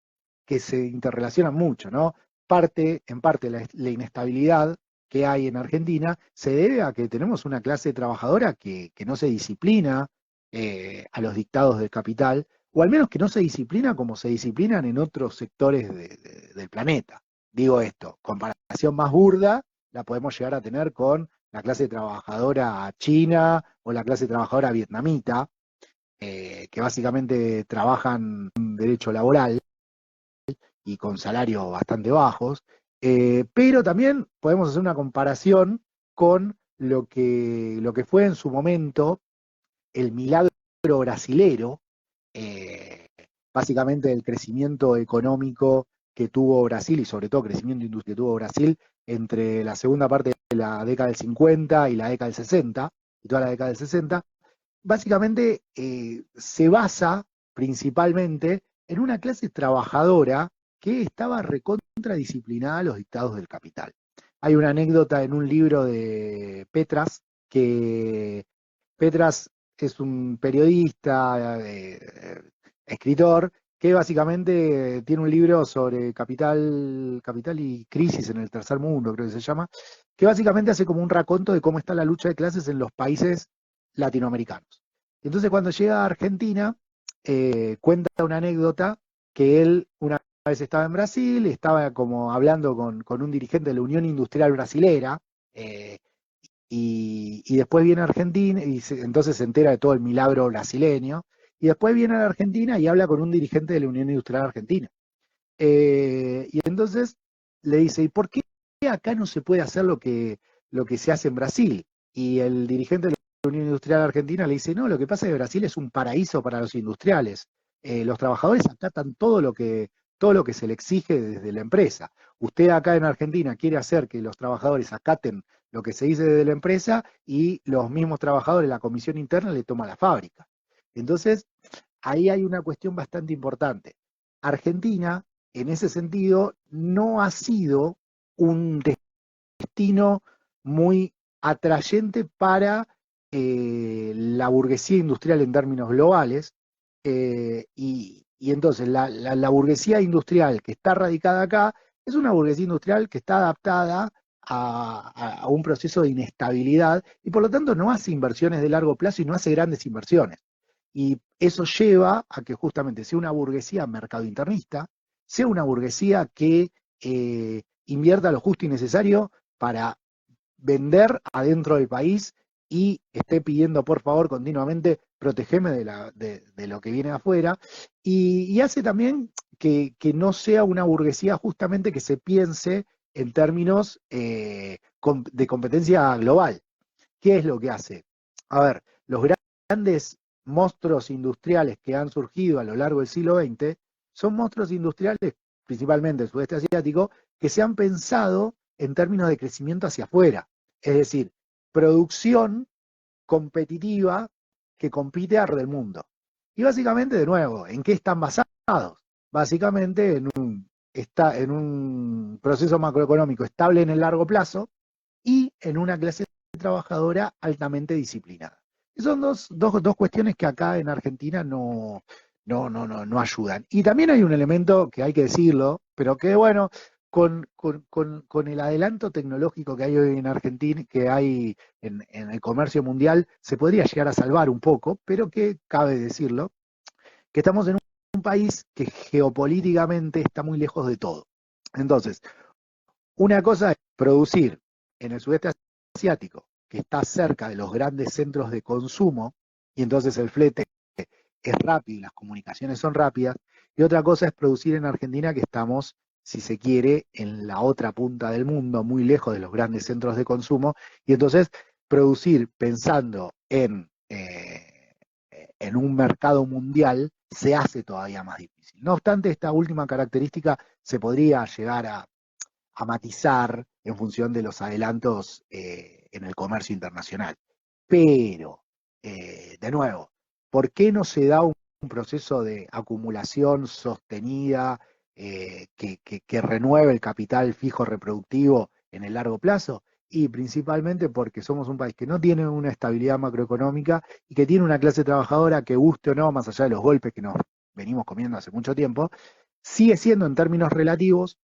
que se interrelacionan mucho, ¿no? En parte la inestabilidad que hay en Argentina se debe a que tenemos una clase trabajadora que no se disciplina a los dictados del capital, o al menos que no se disciplina como se disciplinan en otros sectores del planeta. Digo esto, comparación más burda la podemos llegar a tener con la clase trabajadora china o la clase trabajadora vietnamita, que básicamente trabajan en derecho laboral y con salarios bastante bajos, pero también podemos hacer una comparación con lo que fue en su momento el milagro brasilero, eh, básicamente el crecimiento económico que tuvo Brasil y sobre todo crecimiento industrial que tuvo Brasil entre la segunda parte de la década del 50 y la década del 60, y toda la década del 60, básicamente se basa principalmente en una clase trabajadora que estaba recontra disciplinada a los dictados del capital. Hay una anécdota en un libro de Petras, que Petras es un periodista, escritor, que básicamente tiene un libro sobre capital y crisis en el tercer mundo, creo que se llama, que básicamente hace como un raconto de cómo está la lucha de clases en los países latinoamericanos. Entonces cuando llega a Argentina, cuenta una anécdota que él una vez estaba en Brasil, estaba como hablando con un dirigente de la Unión Industrial Brasilera, eh, y después viene a Argentina, y entonces se entera de todo el milagro brasileño, y después viene a la Argentina y habla con un dirigente de la Unión Industrial Argentina. Y entonces le dice, ¿y por qué acá no se puede hacer lo que se hace en Brasil? Y el dirigente de la Unión Industrial Argentina le dice, no, lo que pasa es que Brasil es un paraíso para los industriales. Los trabajadores acatan todo lo que se le exige desde la empresa. Usted acá en Argentina quiere hacer que los trabajadores acaten lo que se dice desde la empresa y los mismos trabajadores, la comisión interna, le toma la fábrica. Entonces, ahí hay una cuestión bastante importante. Argentina, en ese sentido, no ha sido un destino muy atrayente para la burguesía industrial en términos globales, y entonces la burguesía industrial que está radicada acá es una burguesía industrial que está adaptada a un proceso de inestabilidad y por lo tanto no hace inversiones de largo plazo y no hace grandes inversiones. Y eso lleva a que justamente sea una burguesía mercado internista, sea una burguesía que invierta lo justo y necesario para vender adentro del país y esté pidiendo por favor continuamente protegeme de lo que viene de afuera, y hace también que no sea una burguesía justamente que se piense en términos de competencia global. ¿Qué es lo que hace? A ver, los grandes monstruos industriales que han surgido a lo largo del siglo XX son monstruos industriales, principalmente del sudeste asiático, que se han pensado en términos de crecimiento hacia afuera. Es decir, producción competitiva que compite alrededor del mundo. Y básicamente, de nuevo, ¿en qué están basados? Básicamente en un proceso macroeconómico estable en el largo plazo y en una clase trabajadora altamente disciplinada. Y son dos cuestiones que acá en Argentina no ayudan. Y también hay un elemento que hay que decirlo, pero que bueno, con el adelanto tecnológico que hay hoy en Argentina, que hay en el comercio mundial, se podría llegar a salvar un poco, pero que cabe decirlo, que estamos en un país que geopolíticamente está muy lejos de todo. Entonces, una cosa es producir en el sudeste asiático, que está cerca de los grandes centros de consumo, y entonces el flete es rápido y las comunicaciones son rápidas, y otra cosa es producir en Argentina, que estamos, si se quiere, en la otra punta del mundo, muy lejos de los grandes centros de consumo, y entonces producir pensando en un mercado mundial se hace todavía más difícil. No obstante, esta última característica se podría llegar a matizar en función de los adelantos en el comercio internacional. Pero, de nuevo, ¿por qué no se da un proceso de acumulación sostenida que renueve el capital fijo reproductivo en el largo plazo? Y principalmente porque somos un país que no tiene una estabilidad macroeconómica y que tiene una clase trabajadora que, guste o no, más allá de los golpes que nos venimos comiendo hace mucho tiempo, sigue siendo en términos relativos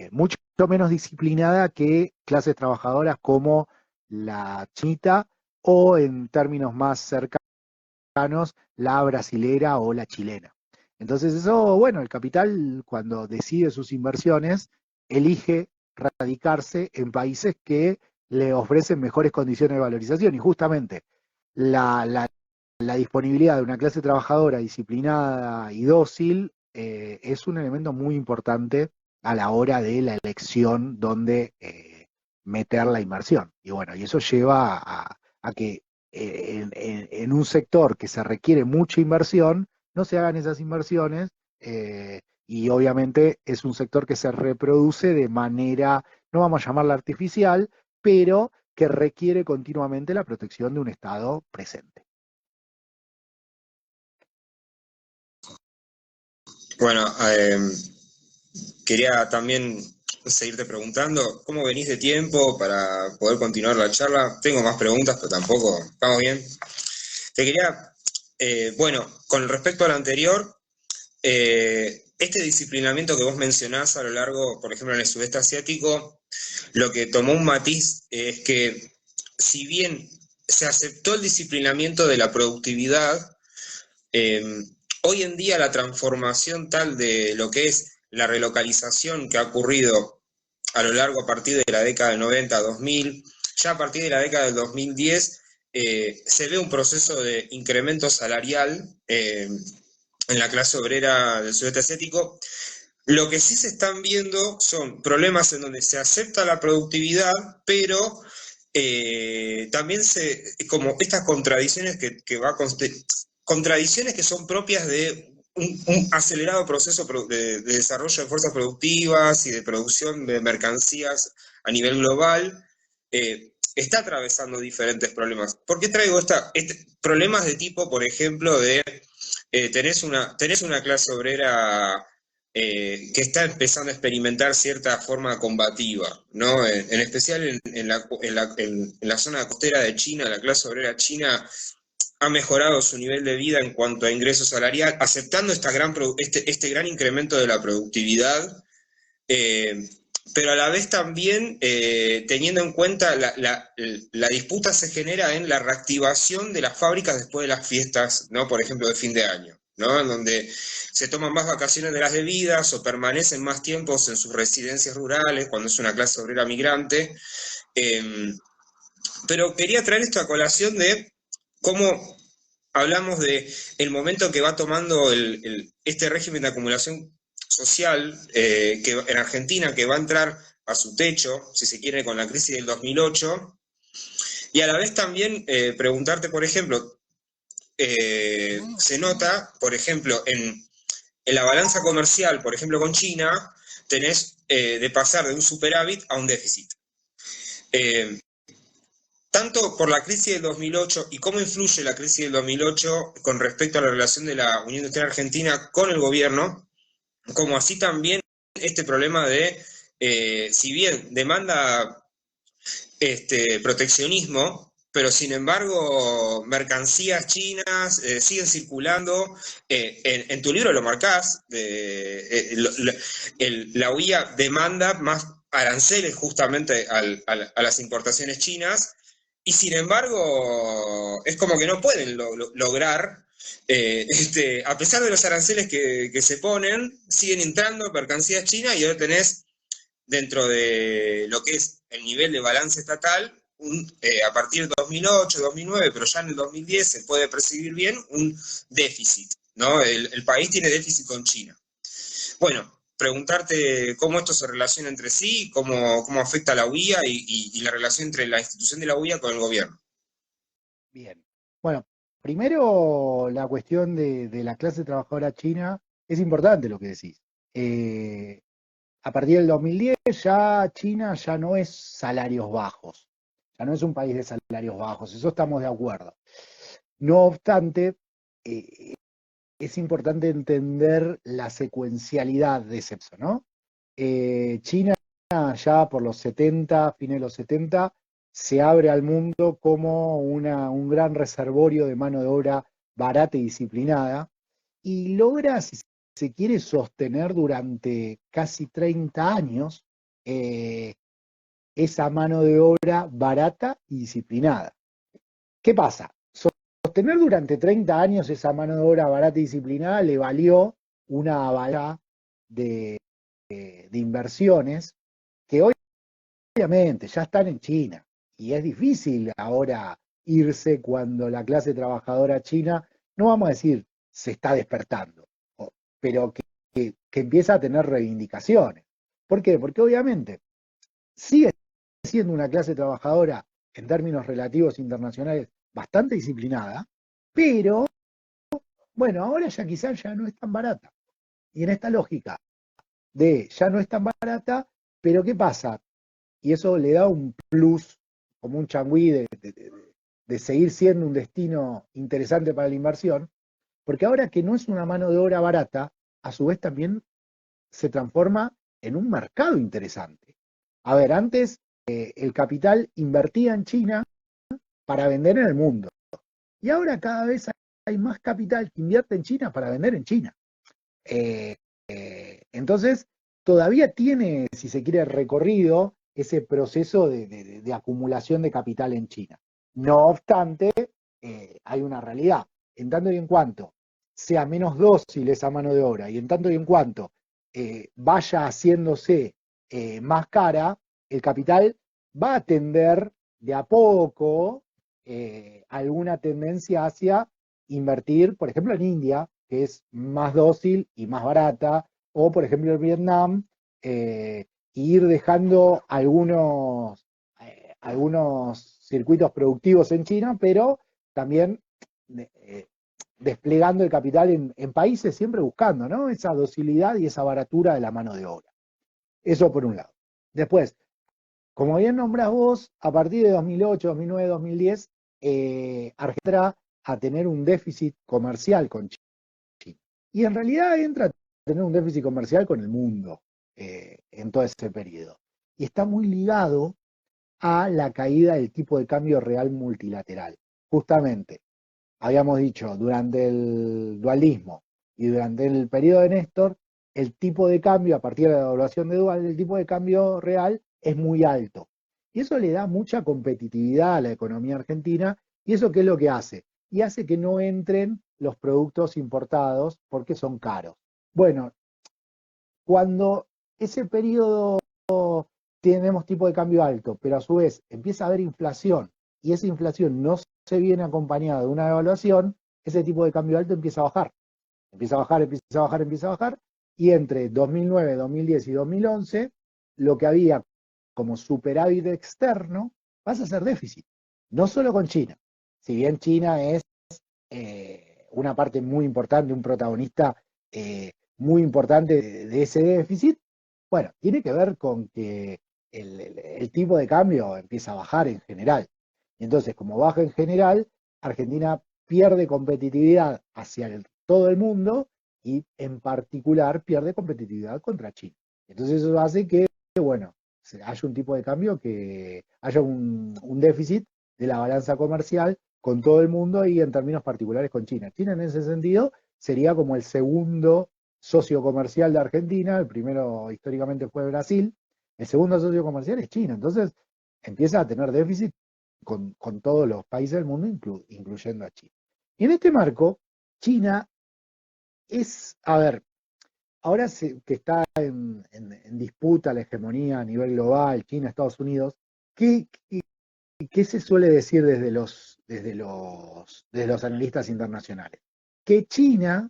mucho menos disciplinada que clases trabajadoras como la chinita, o en términos más cercanos, la brasilera o la chilena. Entonces eso, bueno, el capital cuando decide sus inversiones, elige radicarse en países que le ofrecen mejores condiciones de valorización, y justamente la disponibilidad de una clase trabajadora disciplinada y dócil es un elemento muy importante a la hora de la elección donde meter la inversión. Y bueno, y eso lleva a que en un sector que se requiere mucha inversión, no se hagan esas inversiones, y obviamente es un sector que se reproduce de manera, no vamos a llamarla artificial, pero que requiere continuamente la protección de un Estado presente. Bueno, quería también seguirte preguntando, ¿cómo venís de tiempo para poder continuar la charla? Tengo más preguntas, pero tampoco, ¿estamos bien? Te quería, bueno, con respecto a lo anterior, este disciplinamiento que vos mencionás a lo largo, por ejemplo, en el sudeste asiático, lo que tomó un matiz es que, si bien se aceptó el disciplinamiento de la productividad. Hoy en día la transformación tal de lo que es la relocalización que ha ocurrido a lo largo a partir de la década del 90, 2000, ya a partir de la década del 2010, se ve un proceso de incremento salarial en la clase obrera del sudeste asiático. Lo que sí se están viendo son problemas en donde se acepta la productividad, pero también como estas contradicciones contradicciones que son propias de un acelerado proceso de desarrollo de fuerzas productivas y de producción de mercancías a nivel global, está atravesando diferentes problemas. ¿Por qué traigo problemas de tipo, por ejemplo, tenés una clase obrera que está empezando a experimentar cierta forma combativa, ¿no? En especial en la zona costera de China, la clase obrera china ha mejorado su nivel de vida en cuanto a ingreso salarial, aceptando este gran incremento de la productividad, pero a la vez también teniendo en cuenta la disputa se genera en la reactivación de las fábricas después de las fiestas, ¿no? Por ejemplo, de fin de año, ¿no? En donde se toman más vacaciones de las debidas o permanecen más tiempos en sus residencias rurales cuando es una clase obrera migrante. Pero quería traer esto a colación de cómo hablamos de el momento que va tomando este régimen de acumulación social en Argentina, que va a entrar a su techo, si se quiere, con la crisis del 2008, y a la vez también preguntarte, por ejemplo, se nota, por ejemplo, en la balanza comercial, por ejemplo, con China, tenés de pasar de un superávit a un déficit. Tanto por la crisis del 2008 y cómo influye la crisis del 2008 con respecto a la relación de la Unión Industrial Argentina con el gobierno, como así también este problema de, si bien demanda proteccionismo, pero sin embargo mercancías chinas siguen circulando. En tu libro lo marcás, la UIA demanda más aranceles justamente a las importaciones chinas, y sin embargo es como que no pueden lograr, a pesar de los aranceles que se ponen, siguen entrando mercancías chinas, y ahora tenés dentro de lo que es el nivel de balance estatal, a partir del 2008, 2009, pero ya en el 2010 se puede percibir bien un déficit, ¿no? El país tiene déficit con China. Bueno, preguntarte cómo esto se relaciona entre sí, cómo afecta a la UIA y la relación entre la institución de la UIA con el gobierno. Bien. Bueno, primero la cuestión de la clase trabajadora china, es importante lo que decís. A partir del 2010 ya China ya no es salarios bajos, ya no es un país de salarios bajos, eso estamos de acuerdo. No obstante, es importante entender la secuencialidad de ese proceso, ¿no? China ya por los 70, fines de los 70, se abre al mundo como un gran reservorio de mano de obra barata y disciplinada, y logra, si se quiere, sostener durante casi 30 años esa mano de obra barata y disciplinada. ¿Qué pasa? Sostener durante 30 años esa mano de obra barata y disciplinada le valió una avalancha de inversiones que obviamente ya están en China, y es difícil ahora irse cuando la clase trabajadora china, no vamos a decir se está despertando, pero que empieza a tener reivindicaciones. ¿Por qué? Porque obviamente sigue siendo una clase trabajadora en términos relativos internacionales bastante disciplinada, pero bueno, ahora ya quizás ya no es tan barata. Y en esta lógica de ya no es tan barata, pero ¿qué pasa? Y eso le da un plus, como un changüí de seguir siendo un destino interesante para la inversión, porque ahora que no es una mano de obra barata, a su vez también se transforma en un mercado interesante. A ver, antes el capital invertía en China para vender en el mundo, y ahora cada vez hay más capital que invierte en China para vender en China. Entonces, todavía tiene, si se quiere, recorrido ese proceso de acumulación de capital en China. No obstante, hay una realidad. En tanto y en cuanto sea menos dócil esa mano de obra y en tanto y en cuanto vaya haciéndose más cara, el capital va a tender de a poco alguna tendencia hacia invertir, por ejemplo, en India, que es más dócil y más barata, o por ejemplo en Vietnam, ir dejando algunos circuitos productivos en China, pero también eh, desplegando el capital en países, siempre buscando, ¿no?, esa docilidad y esa baratura de la mano de obra. Eso por un lado. Después, como bien nombrás vos, a partir de 2008, 2009, 2010, Argentina a tener un déficit comercial con China. Y en realidad entra a tener un déficit comercial con el mundo en todo ese periodo. Y está muy ligado a la caída del tipo de cambio real multilateral. Justamente, habíamos dicho, durante el dualismo y durante el periodo de Néstor, el tipo de cambio, a partir de la devaluación de Dual, el tipo de cambio real es muy alto. Y eso le da mucha competitividad a la economía argentina, y eso ¿qué es lo que hace? Y hace que no entren los productos importados porque son caros. Bueno, cuando ese periodo tenemos tipo de cambio alto, pero a su vez empieza a haber inflación y esa inflación no se viene acompañada de una devaluación, ese tipo de cambio alto empieza a bajar. Empieza a bajar, empieza a bajar, empieza a bajar, y entre 2009, 2010 y 2011, lo que había como superávit externo pasa a ser déficit. No solo con China. Si bien China es una parte muy importante, un protagonista muy importante de ese déficit, bueno, tiene que ver con que el tipo de cambio empieza a bajar en general. Y entonces, como baja en general, Argentina pierde competitividad hacia todo el mundo y en particular pierde competitividad contra China. Entonces eso hace que, bueno, haya un tipo de cambio, que haya un déficit de la balanza comercial con todo el mundo y en términos particulares con China. China en ese sentido sería como el segundo socio comercial de Argentina, el primero históricamente fue Brasil, el segundo socio comercial es China, entonces empieza a tener déficit con todos los países del mundo, incluyendo a China. Y en este marco, China es, a ver, ahora que está en disputa la hegemonía a nivel global, China, Estados Unidos, ¿qué se suele decir desde los analistas internacionales? Que China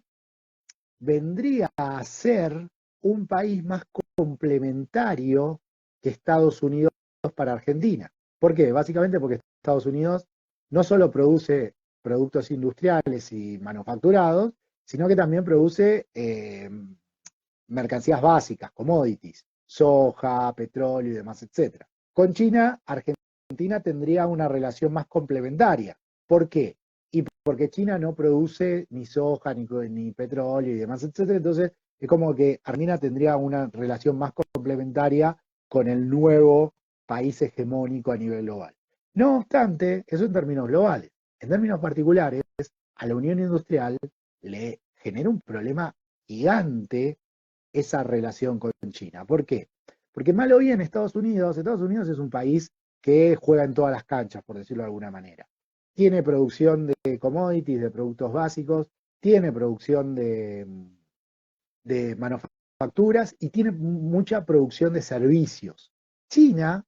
vendría a ser un país más complementario que Estados Unidos para Argentina. ¿Por qué? Básicamente porque Estados Unidos no solo produce productos industriales y manufacturados, sino que también produce mercancías básicas, commodities, soja, petróleo y demás, etcétera. Con China, Argentina tendría una relación más complementaria. ¿Por qué? Y porque China no produce ni soja, ni petróleo y demás, etcétera. Entonces, es como que Argentina tendría una relación más complementaria con el nuevo país hegemónico a nivel global. No obstante, eso en términos globales. En términos particulares, a la Unión Industrial le genera un problema gigante esa relación con China. ¿Por qué? Porque mal o bien Estados Unidos es un país que juega en todas las canchas, por decirlo de alguna manera. Tiene producción de commodities, de productos básicos, tiene producción de manufacturas y tiene mucha producción de servicios. China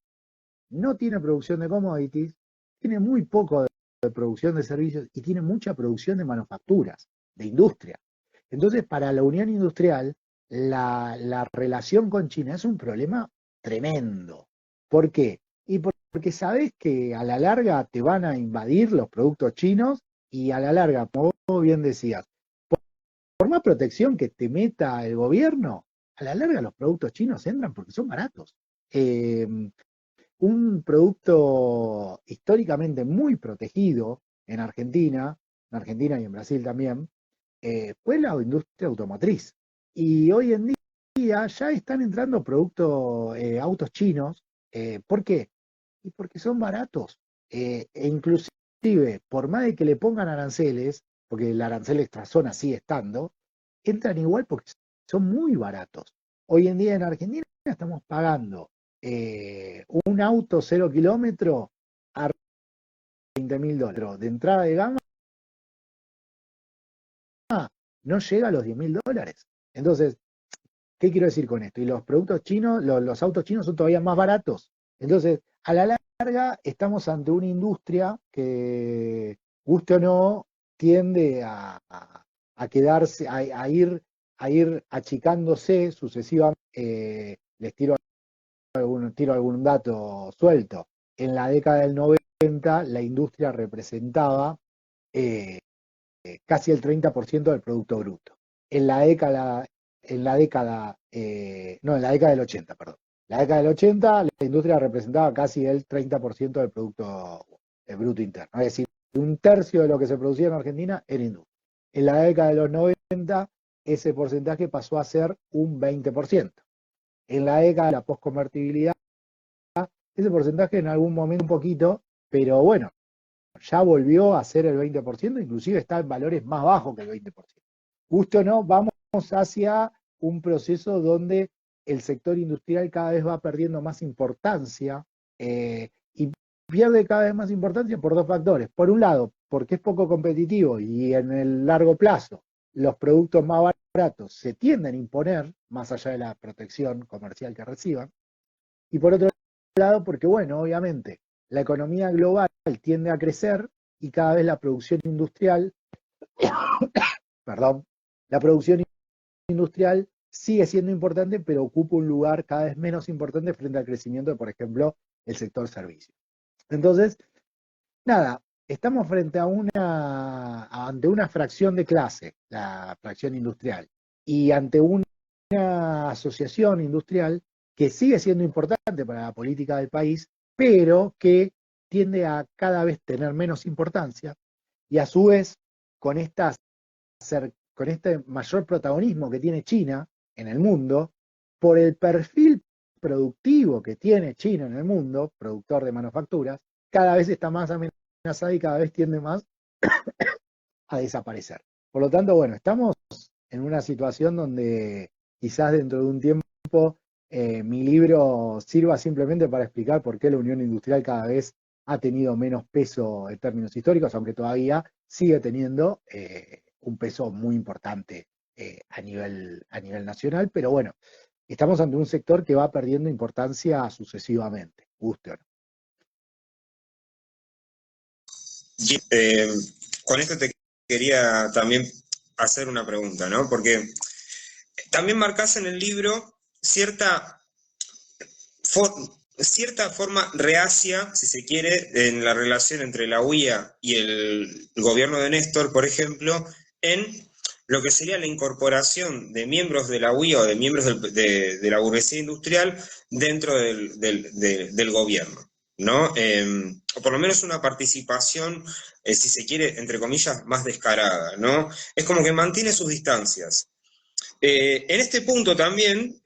no tiene producción de commodities, tiene muy poco de producción de servicios y tiene mucha producción de manufacturas, de industria. Entonces, para la Unión Industrial, la relación con China es un problema tremendo. ¿Por qué? Y porque sabés que a la larga te van a invadir los productos chinos y a la larga, como vos bien decías, por más protección que te meta el gobierno, a la larga los productos chinos entran porque son baratos. Eh, un producto históricamente muy protegido en Argentina y en Brasil también, fue la industria automotriz. Y hoy en día ya están entrando productos, autos chinos. ¿Por qué? Y porque son baratos. E inclusive, por más de que le pongan aranceles, porque el arancel extrazona sigue estando, entran igual porque son muy baratos. Hoy en día en Argentina estamos pagando un auto 0 kilómetro $20.000 de entrada de gama, no llega a los $10.000. Entonces, ¿qué quiero decir con esto? Y los productos chinos, los autos chinos son todavía más baratos. Entonces, a la larga, estamos ante una industria que, guste o no, tiende a quedarse, a ir achicándose sucesivamente. Les tiro algún dato suelto. En la década del 90, la industria representaba eh, casi el 30% del Producto Bruto. En la década, en la década del 80, perdón. En la década del 80, la industria representaba casi el 30% del Producto Bruto Interno. Es decir, un tercio de lo que se producía en Argentina era industria. En la década de los 90, ese porcentaje pasó a ser un 20%. En la década de la postconvertibilidad, ese porcentaje en algún momento un poquito, pero bueno, ya volvió a ser el 20%, inclusive está en valores más bajos que el 20%. Justo no, vamos hacia un proceso donde el sector industrial cada vez va perdiendo más importancia y pierde cada vez más importancia por dos factores. Por un lado, porque es poco competitivo y en el largo plazo los productos más baratos se tienden a imponer, más allá de la protección comercial que reciban. Y por otro lado, porque bueno, obviamente, la economía global tiende a crecer y cada vez la producción industrial, perdón, la producción industrial sigue siendo importante, pero ocupa un lugar cada vez menos importante frente al crecimiento de, por ejemplo, el sector servicios. Entonces, nada, estamos frente ante una fracción de clase, la fracción industrial, y ante una asociación industrial que sigue siendo importante para la política del país, pero que tiende a cada vez tener menos importancia, y a su vez, con este mayor protagonismo que tiene China en el mundo, por el perfil productivo que tiene China en el mundo, productor de manufacturas, cada vez está más amenazada y cada vez tiende más a desaparecer. Por lo tanto, bueno, estamos en una situación donde quizás dentro de un tiempo mi libro sirva simplemente para explicar por qué la unión industrial cada vez ha tenido menos peso en términos históricos, aunque todavía sigue teniendo un peso muy importante a nivel nacional, pero bueno, estamos ante un sector que va perdiendo importancia sucesivamente, guste o no. Con esto te quería también hacer una pregunta, ¿no? Porque también marcás en el libro cierta forma reacia, si se quiere, en la relación entre la UIA y el gobierno de Néstor, por ejemplo, en lo que sería la incorporación de miembros de la UIA o de miembros de la burguesía industrial dentro del gobierno, ¿no? O por lo menos una participación, si se quiere, entre comillas, más descarada, ¿no? Es como que mantiene sus distancias. En este punto también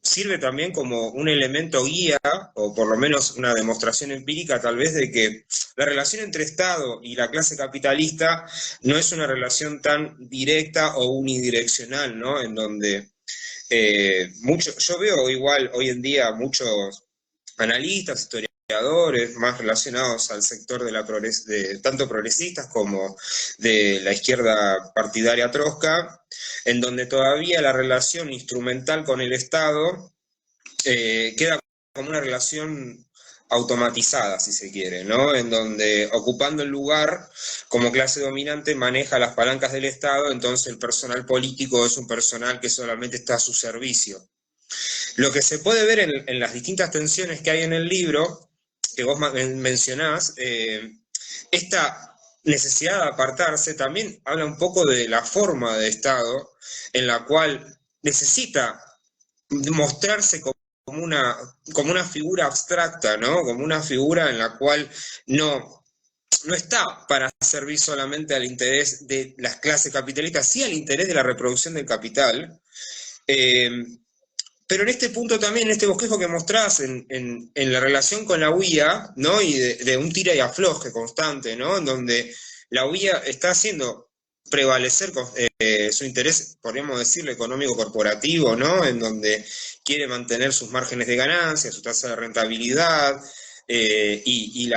sirve también como un elemento guía, o por lo menos una demostración empírica tal vez de que la relación entre Estado y la clase capitalista no es una relación tan directa o unidireccional, ¿no? En donde yo veo igual hoy en día muchos analistas, historiadores, más relacionados al sector de tanto progresistas como de la izquierda partidaria trotska, en donde todavía la relación instrumental con el Estado queda como una relación automatizada, si se quiere, ¿no? En donde ocupando el lugar como clase dominante maneja las palancas del Estado, entonces el personal político es un personal que solamente está a su servicio. Lo que se puede ver en las distintas tensiones que hay en el libro, que vos mencionás, esta necesidad de apartarse también habla un poco de la forma de Estado en la cual necesita mostrarse como una figura abstracta, ¿no? Como una figura en la cual no está para servir solamente al interés de las clases capitalistas, sí al interés de la reproducción del capital. Pero en este punto también, en este bosquejo que mostrás en la relación con la UIA, ¿no? Y de un tira y afloje constante, ¿no? En donde la UIA está haciendo prevalecer su interés, podríamos decirlo, económico corporativo, ¿no? En donde quiere mantener sus márgenes de ganancia, su tasa de rentabilidad, y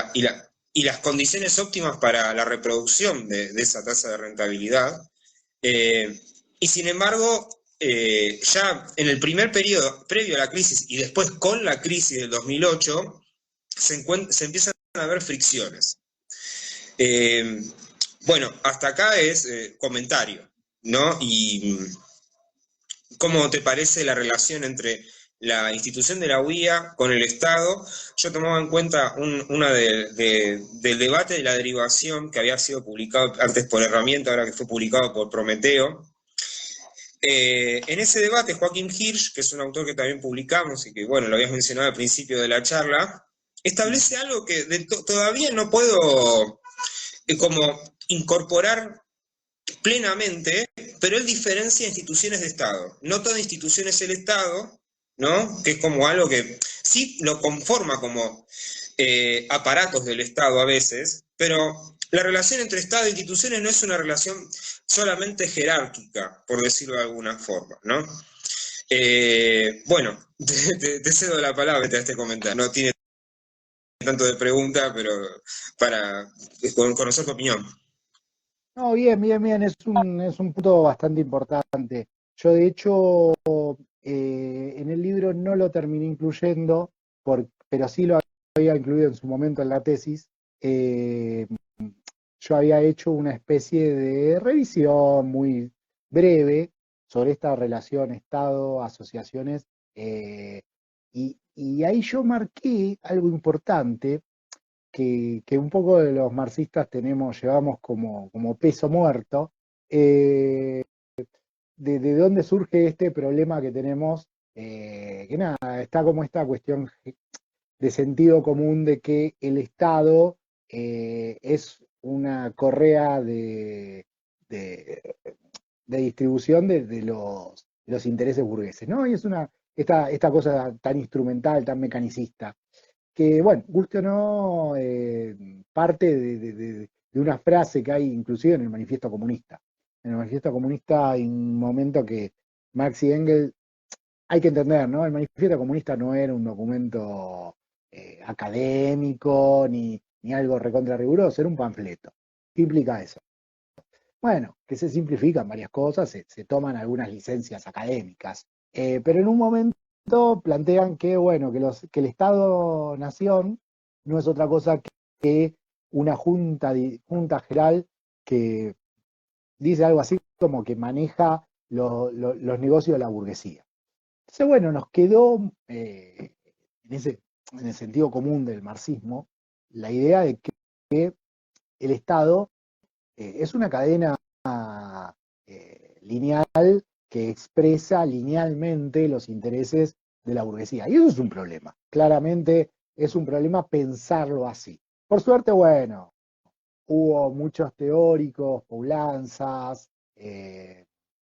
y las condiciones óptimas para la reproducción de esa tasa de rentabilidad. Y sin embargo, ya en el primer periodo, previo a la crisis y después con la crisis del 2008, se empiezan a ver fricciones. Bueno, hasta acá es comentario, ¿no? Y ¿cómo te parece la relación entre la institución de la UIA con el Estado? Yo tomaba en cuenta una del debate de la derivación que había sido publicado antes por Herramienta, ahora que fue publicado por Prometeo. En ese debate, Joaquín Hirsch, que es un autor que también publicamos y que, bueno, lo habías mencionado al principio de la charla, establece algo que todavía no puedo como incorporar plenamente, pero él diferencia instituciones de Estado. No toda institución es el Estado, ¿no? Que es como algo que sí lo conforma como aparatos del Estado a veces, pero la relación entre Estado e instituciones no es una relación solamente jerárquica, por decirlo de alguna forma, ¿no? Bueno, te cedo la palabra a este comentario. No tiene tanto de pregunta, pero para conocer tu opinión. No, bien, bien, bien, es un punto bastante importante. Yo, de hecho, en el libro no lo terminé incluyendo, pero sí lo había incluido en su momento en la tesis. Eh, yo había hecho una especie de revisión muy breve sobre esta relación Estado-asociaciones, y ahí yo marqué algo importante que un poco de los marxistas llevamos como peso muerto, eh, de dónde surge este problema que tenemos, que nada, está como esta cuestión de sentido común de que el Estado es una correa de, de distribución de los intereses burgueses, ¿no? Y es esta cosa tan instrumental, tan mecanicista que, bueno, guste o no, parte de una frase que hay inclusive en el Manifiesto Comunista. En el Manifiesto Comunista hay un momento que Marx y Engels, hay que entender, ¿no? El Manifiesto Comunista no era un documento académico ni algo recontra riguroso, era un panfleto. ¿Qué implica eso? Bueno, que se simplifican varias cosas, se toman algunas licencias académicas, pero en un momento plantean que, bueno, que el Estado-Nación no es otra cosa que una junta general que dice algo así como que maneja los negocios de la burguesía. Entonces, bueno, nos quedó en el sentido común del marxismo la idea de que el Estado es una cadena lineal que expresa linealmente los intereses de la burguesía. Y eso es un problema. Claramente es un problema pensarlo así. Por suerte, bueno, hubo muchos teóricos, Poulanzas,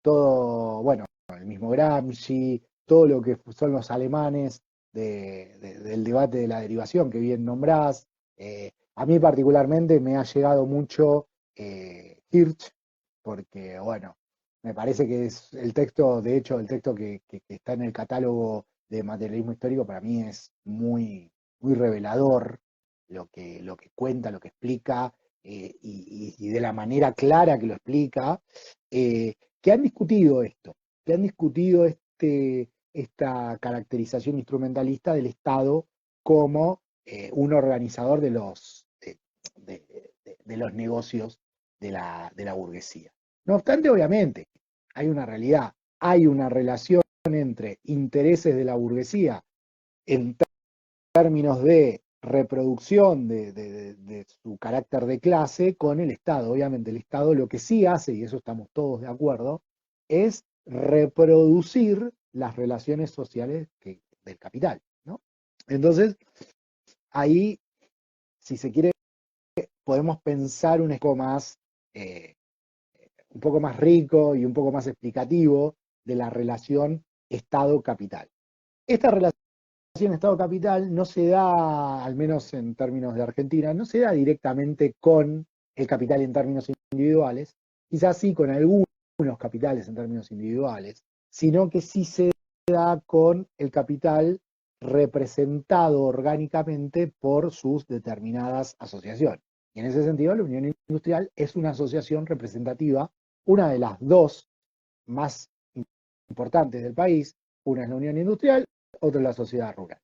todo, bueno, el mismo Gramsci, todo lo que son los alemanes del debate de la derivación que bien nombrás. A mí particularmente me ha llegado mucho Hirsch, porque, bueno, me parece que es el texto, de hecho, el texto que está en el catálogo de materialismo histórico para mí es muy revelador lo que cuenta, lo que explica, y de la manera clara que lo explica, que han discutido esto, que han discutido esta caracterización instrumentalista del Estado como un organizador de los negocios de la burguesía. No obstante, obviamente, hay una realidad, hay una relación entre intereses de la burguesía en términos de reproducción de su carácter de clase con el Estado. Obviamente el Estado lo que sí hace, y eso estamos todos de acuerdo, es reproducir las relaciones sociales del capital, ¿no? Entonces, ahí, si se quiere, podemos pensar eh, un poco más rico y un poco más explicativo de la relación Estado-capital. Esta relación Estado-capital no se da, al menos en términos de Argentina, no se da directamente con el capital en términos individuales, quizás sí con algunos capitales en términos individuales, sino que sí se da con el capital representado orgánicamente por sus determinadas asociaciones. Y en ese sentido, la Unión Industrial es una asociación representativa, una de las dos más importantes del país. Una es la Unión Industrial, otra es la Sociedad Rural.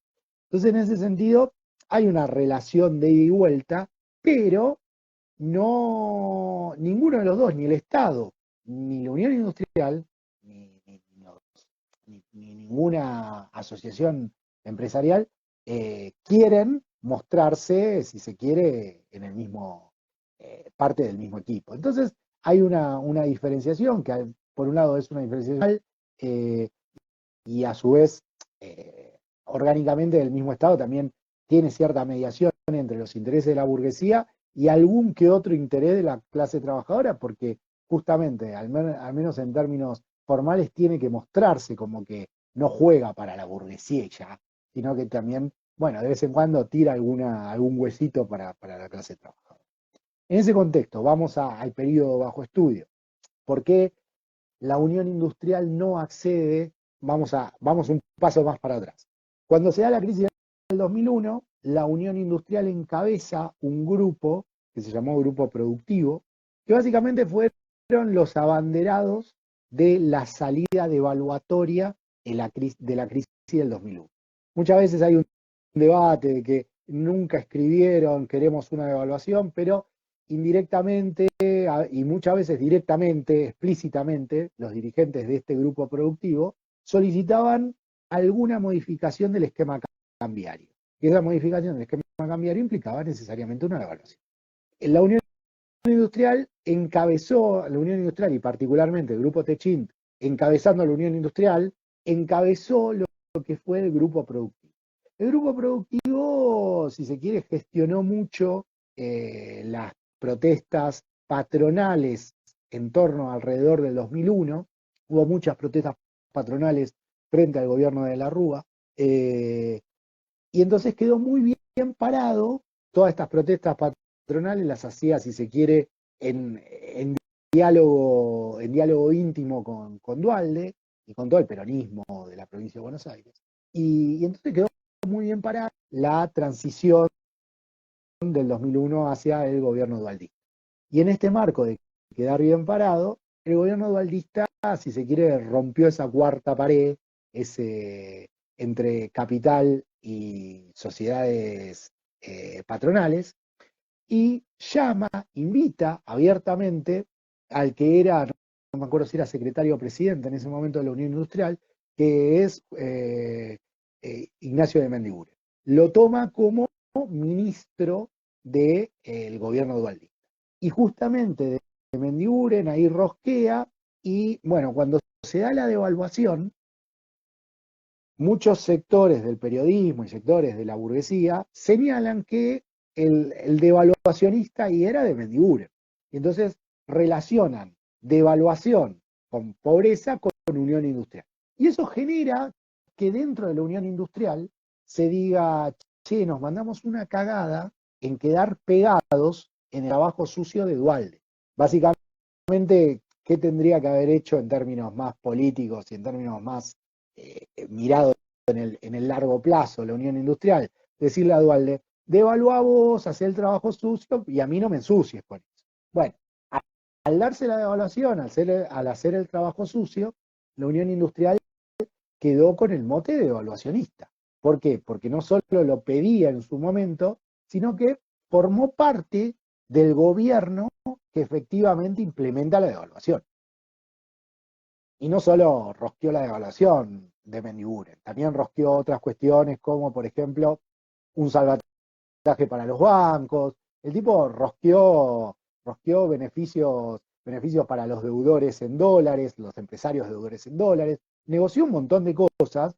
Entonces, en ese sentido, hay una relación de ida y vuelta, pero no ninguno de los dos, ni el Estado, ni la Unión Industrial, ni ninguna asociación empresarial quieren mostrarse, si se quiere, en el mismo, parte del mismo equipo. Entonces, hay una diferenciación que, por un lado, es una diferenciación eh, y a su vez, orgánicamente el mismo Estado también tiene cierta mediación entre los intereses de la burguesía y algún que otro interés de la clase trabajadora, porque justamente, al menos en términos formales, tiene que mostrarse como que no juega para la burguesía ya, sino que también, bueno, de vez en cuando tira algún huesito para la clase trabajadora. En ese contexto, vamos al periodo bajo estudio. ¿Por qué la Unión Industrial no accede? Vamos un paso más para atrás. Cuando se da la crisis del 2001, la Unión Industrial encabeza un grupo que se llamó Grupo Productivo, que básicamente fueron los abanderados de la salida devaluatoria de la crisis del 2001. Muchas veces hay un debate de que nunca escribieron queremos una devaluación, pero indirectamente y muchas veces directamente, explícitamente, los dirigentes de este grupo productivo solicitaban alguna modificación del esquema cambiario. Y esa modificación del esquema cambiario implicaba necesariamente una devaluación. La Unión Industrial encabezó, la Unión Industrial y particularmente el Grupo Techint, encabezando la Unión Industrial, encabezó lo que fue el Grupo Productivo. El Grupo Productivo, si se quiere, gestionó mucho las protestas patronales en torno alrededor del 2001. Hubo muchas protestas patronales frente al gobierno de la Rúa. Y entonces quedó muy bien parado. Todas estas protestas patronales las hacía, si se quiere, en diálogo íntimo con Duhalde y con todo el peronismo de la provincia de Buenos Aires. Y entonces quedó muy bien parada la transición del 2001 hacia el gobierno dualdista. Y en este marco de quedar bien parado, el gobierno dualdista, si se quiere, rompió esa cuarta pared entre capital y sociedades patronales, y invita abiertamente al que era, no me acuerdo si era secretario o presidente en ese momento de la Unión Industrial, que es Ignacio de Mendiguren. Lo toma como ministro del gobierno dualdista. Y justamente de Mendiguren ahí rosquea, y bueno, cuando se da la devaluación, muchos sectores del periodismo y sectores de la burguesía señalan que el devaluacionista ahí era de Mendiguren. Y entonces relacionan devaluación con pobreza con unión industrial. Y eso genera que dentro de la unión industrial se diga, che, nos mandamos una cagada en quedar pegados en el trabajo sucio de Duhalde. Básicamente, ¿qué tendría que haber hecho en términos más políticos y en términos más mirados en el largo plazo, la unión industrial? Decirle a Duhalde, devalúa vos, hacé el trabajo sucio y a mí no me ensucies con eso. Bueno, al darse la devaluación, al hacer el trabajo sucio, la unión industrial quedó con el mote de devaluacionista. ¿Por qué? Porque no solo lo pedía en su momento, sino que formó parte del gobierno que efectivamente implementa la devaluación. Y no solo rosqueó la devaluación de Mendiguren, también rosqueó otras cuestiones como, por ejemplo, un salvataje para los bancos. El tipo rosqueó beneficios para los deudores en dólares, los empresarios deudores en dólares, negoció un montón de cosas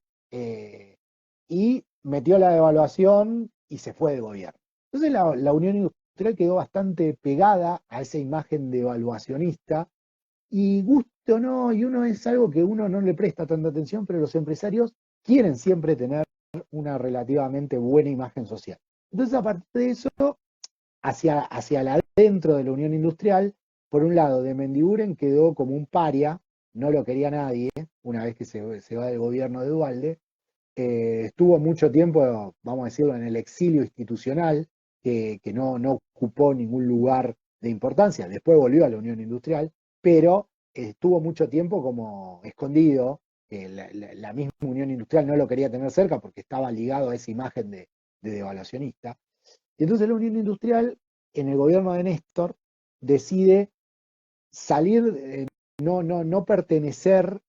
y metió la devaluación y se fue de gobierno. Entonces la Unión Industrial quedó bastante pegada a esa imagen devaluacionista, y guste o no, y uno es algo que uno no le presta tanta atención, pero los empresarios quieren siempre tener una relativamente buena imagen social. Entonces, a partir de eso, hacia la adentro de la Unión Industrial, por un lado, de Mendiguren quedó como un paria, no lo quería nadie, una vez que se va del gobierno de Duhalde, estuvo mucho tiempo, vamos a decirlo, en el exilio institucional, que no ocupó ningún lugar de importancia, después volvió a la Unión Industrial, pero estuvo mucho tiempo como escondido, que la misma Unión Industrial no lo quería tener cerca porque estaba ligado a esa imagen de devaluacionista. Y entonces la Unión Industrial, en el gobierno de Néstor, decide salir, no pertenecer,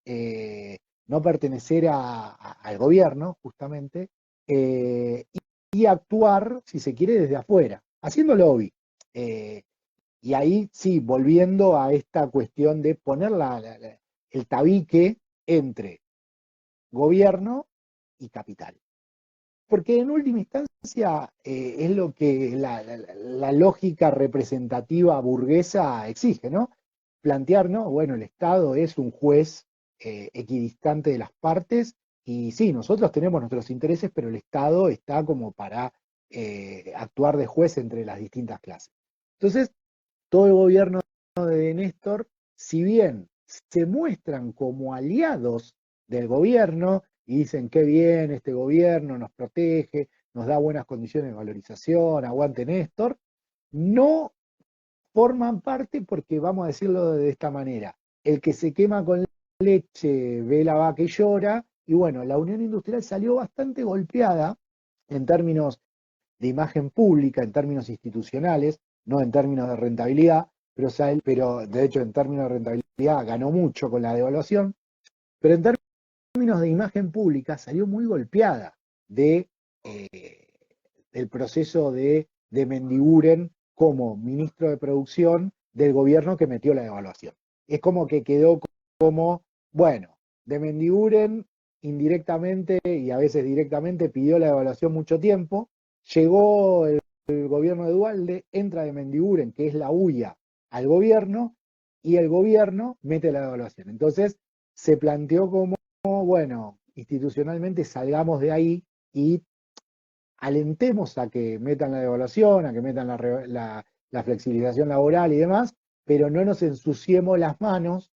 no pertenecer al gobierno, justamente, y actuar, si se quiere, desde afuera, haciendo lobby. Eh, y ahí sí, volviendo a esta cuestión de poner el tabique entre gobierno y capital. Porque en última instancia es lo que la lógica representativa burguesa exige, ¿no? Plantear, ¿no? Bueno, el Estado es un juez equidistante de las partes y sí, nosotros tenemos nuestros intereses, pero el Estado está como para actuar de juez entre las distintas clases. Entonces, todo el gobierno de Néstor, si bien se muestran como aliados del gobierno y dicen qué bien este gobierno nos protege, nos da buenas condiciones de valorización, aguante Néstor, no forman parte porque, vamos a decirlo de esta manera, el que se quema con leche ve la vaca y llora, y bueno, la Unión Industrial salió bastante golpeada en términos de imagen pública, en términos institucionales, no en términos de rentabilidad, pero de hecho en términos de rentabilidad ganó mucho con la devaluación, pero en términos de imagen pública salió muy golpeada de, eh, del proceso de Mendiguren como ministro de producción del gobierno que metió la devaluación. Es como que quedó como, bueno, de Mendiguren indirectamente y a veces directamente pidió la devaluación mucho tiempo, llegó el gobierno de Dualde, entra de Mendiguren, que es la huya, al gobierno, y el gobierno mete la devaluación. Entonces se planteó como, bueno, institucionalmente salgamos de ahí y alentemos a que metan la devaluación, a que metan la flexibilización laboral y demás, pero no nos ensuciemos las manos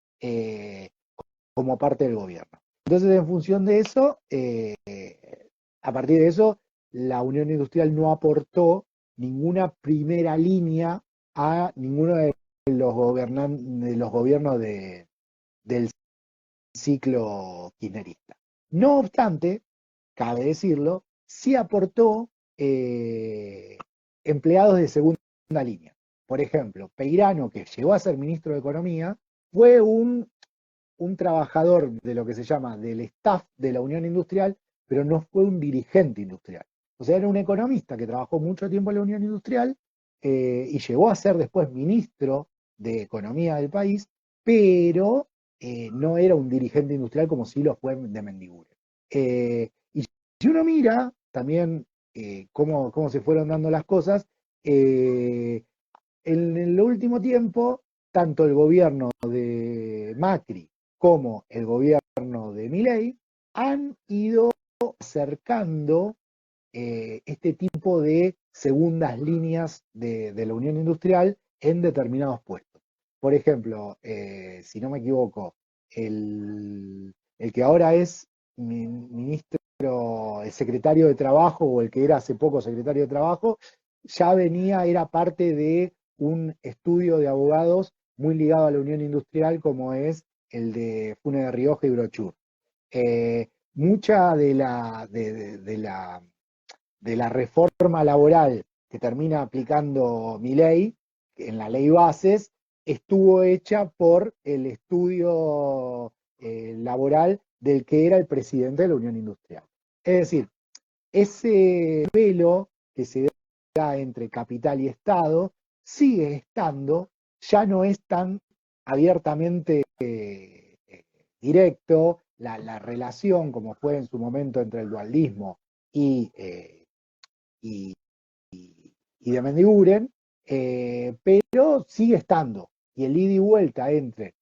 como parte del gobierno. Entonces, en función de eso, a partir de eso, la Unión Industrial no aportó ninguna primera línea a ninguno de los gobiernos del ciclo kirchnerista. No obstante, cabe decirlo, sí aportó empleados de segunda línea. Por ejemplo, Peirano, que llegó a ser ministro de Economía, fue un trabajador de lo que se llama del staff de la Unión Industrial, pero no fue un dirigente industrial. O sea, era un economista que trabajó mucho tiempo en la Unión Industrial y llegó a ser después ministro de Economía del país, pero no era un dirigente industrial como sí lo fue de Mendiguren. Y si uno mira también cómo se fueron dando las cosas, en el último tiempo, tanto el gobierno de Macri como el gobierno de Milei han ido acercando este tipo de segundas líneas de la Unión Industrial en determinados puestos. Por ejemplo, si no me equivoco, el que ahora es ministro, el secretario de Trabajo, o el que era hace poco secretario de Trabajo, ya venía, era parte de un estudio de abogados muy ligado a la Unión Industrial, como es el de Funes de Rioja y Brochur. Mucha de la reforma laboral que termina aplicando Milei en la ley bases estuvo hecha por el estudio laboral del que era el presidente de la Unión Industrial. Es decir, ese velo que se da entre capital y Estado sigue estando, ya no es tan abiertamente directo la relación como fue en su momento entre el dualismo y, y, y de Mendiguren, pero sigue estando. Y el ida y vuelta entre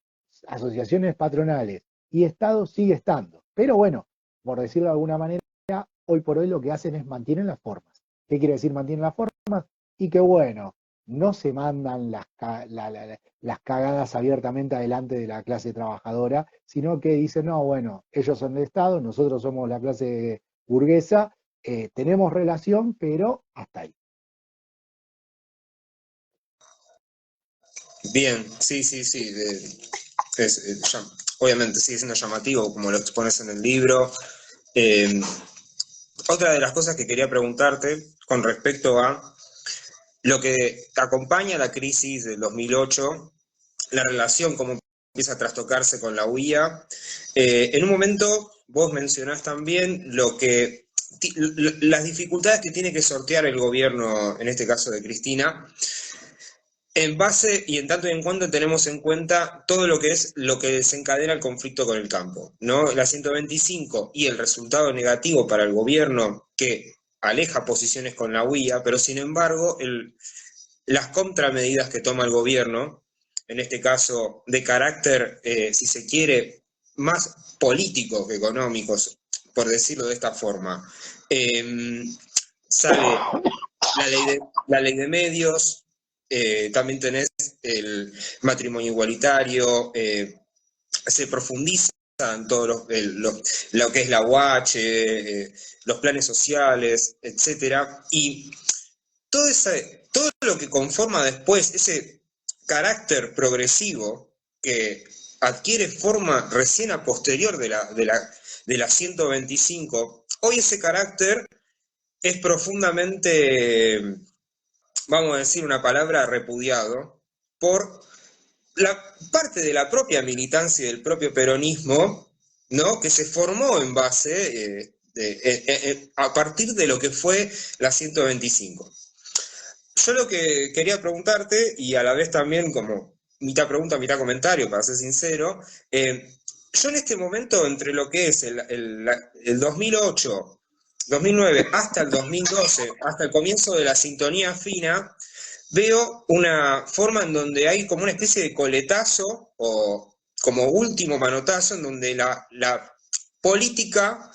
asociaciones patronales y Estado sigue estando. Pero bueno, por decirlo de alguna manera, hoy por hoy lo que hacen es mantienen las formas. ¿Qué quiere decir mantienen las formas? Y que bueno, no se mandan las cagadas abiertamente adelante de la clase trabajadora, sino que dicen, no, bueno, ellos son del Estado, nosotros somos burguesa, tenemos relación, pero hasta ahí. Bien, sí, sí, sí. Obviamente sigue siendo llamativo, como lo expones en el libro. Otra de las cosas que quería preguntarte con respecto a lo que acompaña la crisis del 2008, la relación, cómo empieza a trastocarse con la UIA. En un momento vos mencionás también las dificultades que tiene que sortear el gobierno, en este caso de Cristina, en base y en tanto y en cuanto tenemos en cuenta todo lo que es lo que desencadena el conflicto con el campo, ¿no? La 125 y el resultado negativo para el gobierno que aleja posiciones con la UIA, pero sin embargo las contramedidas que toma el gobierno, en este caso de carácter, si se quiere, más político que económicos, por decirlo de esta forma. Sale la ley de medios, también tenés el matrimonio igualitario, se profundiza en todo lo que es la UH, los planes sociales, etcétera, y todo lo que conforma después ese carácter progresivo que adquiere forma recién a posterior de la 125, hoy ese carácter es profundamente, vamos a decir una palabra, repudiado por la parte de la propia militancia y del propio peronismo, ¿no? Que se formó en base, a partir de lo que fue la 125. Yo lo que quería preguntarte, y a la vez también como mitad pregunta, mitad comentario, para ser sincero, yo en este momento, entre lo que es el 2008, 2009 hasta el 2012, hasta el comienzo de la sintonía fina, veo una forma en donde hay como una especie de coletazo o como último manotazo en donde la política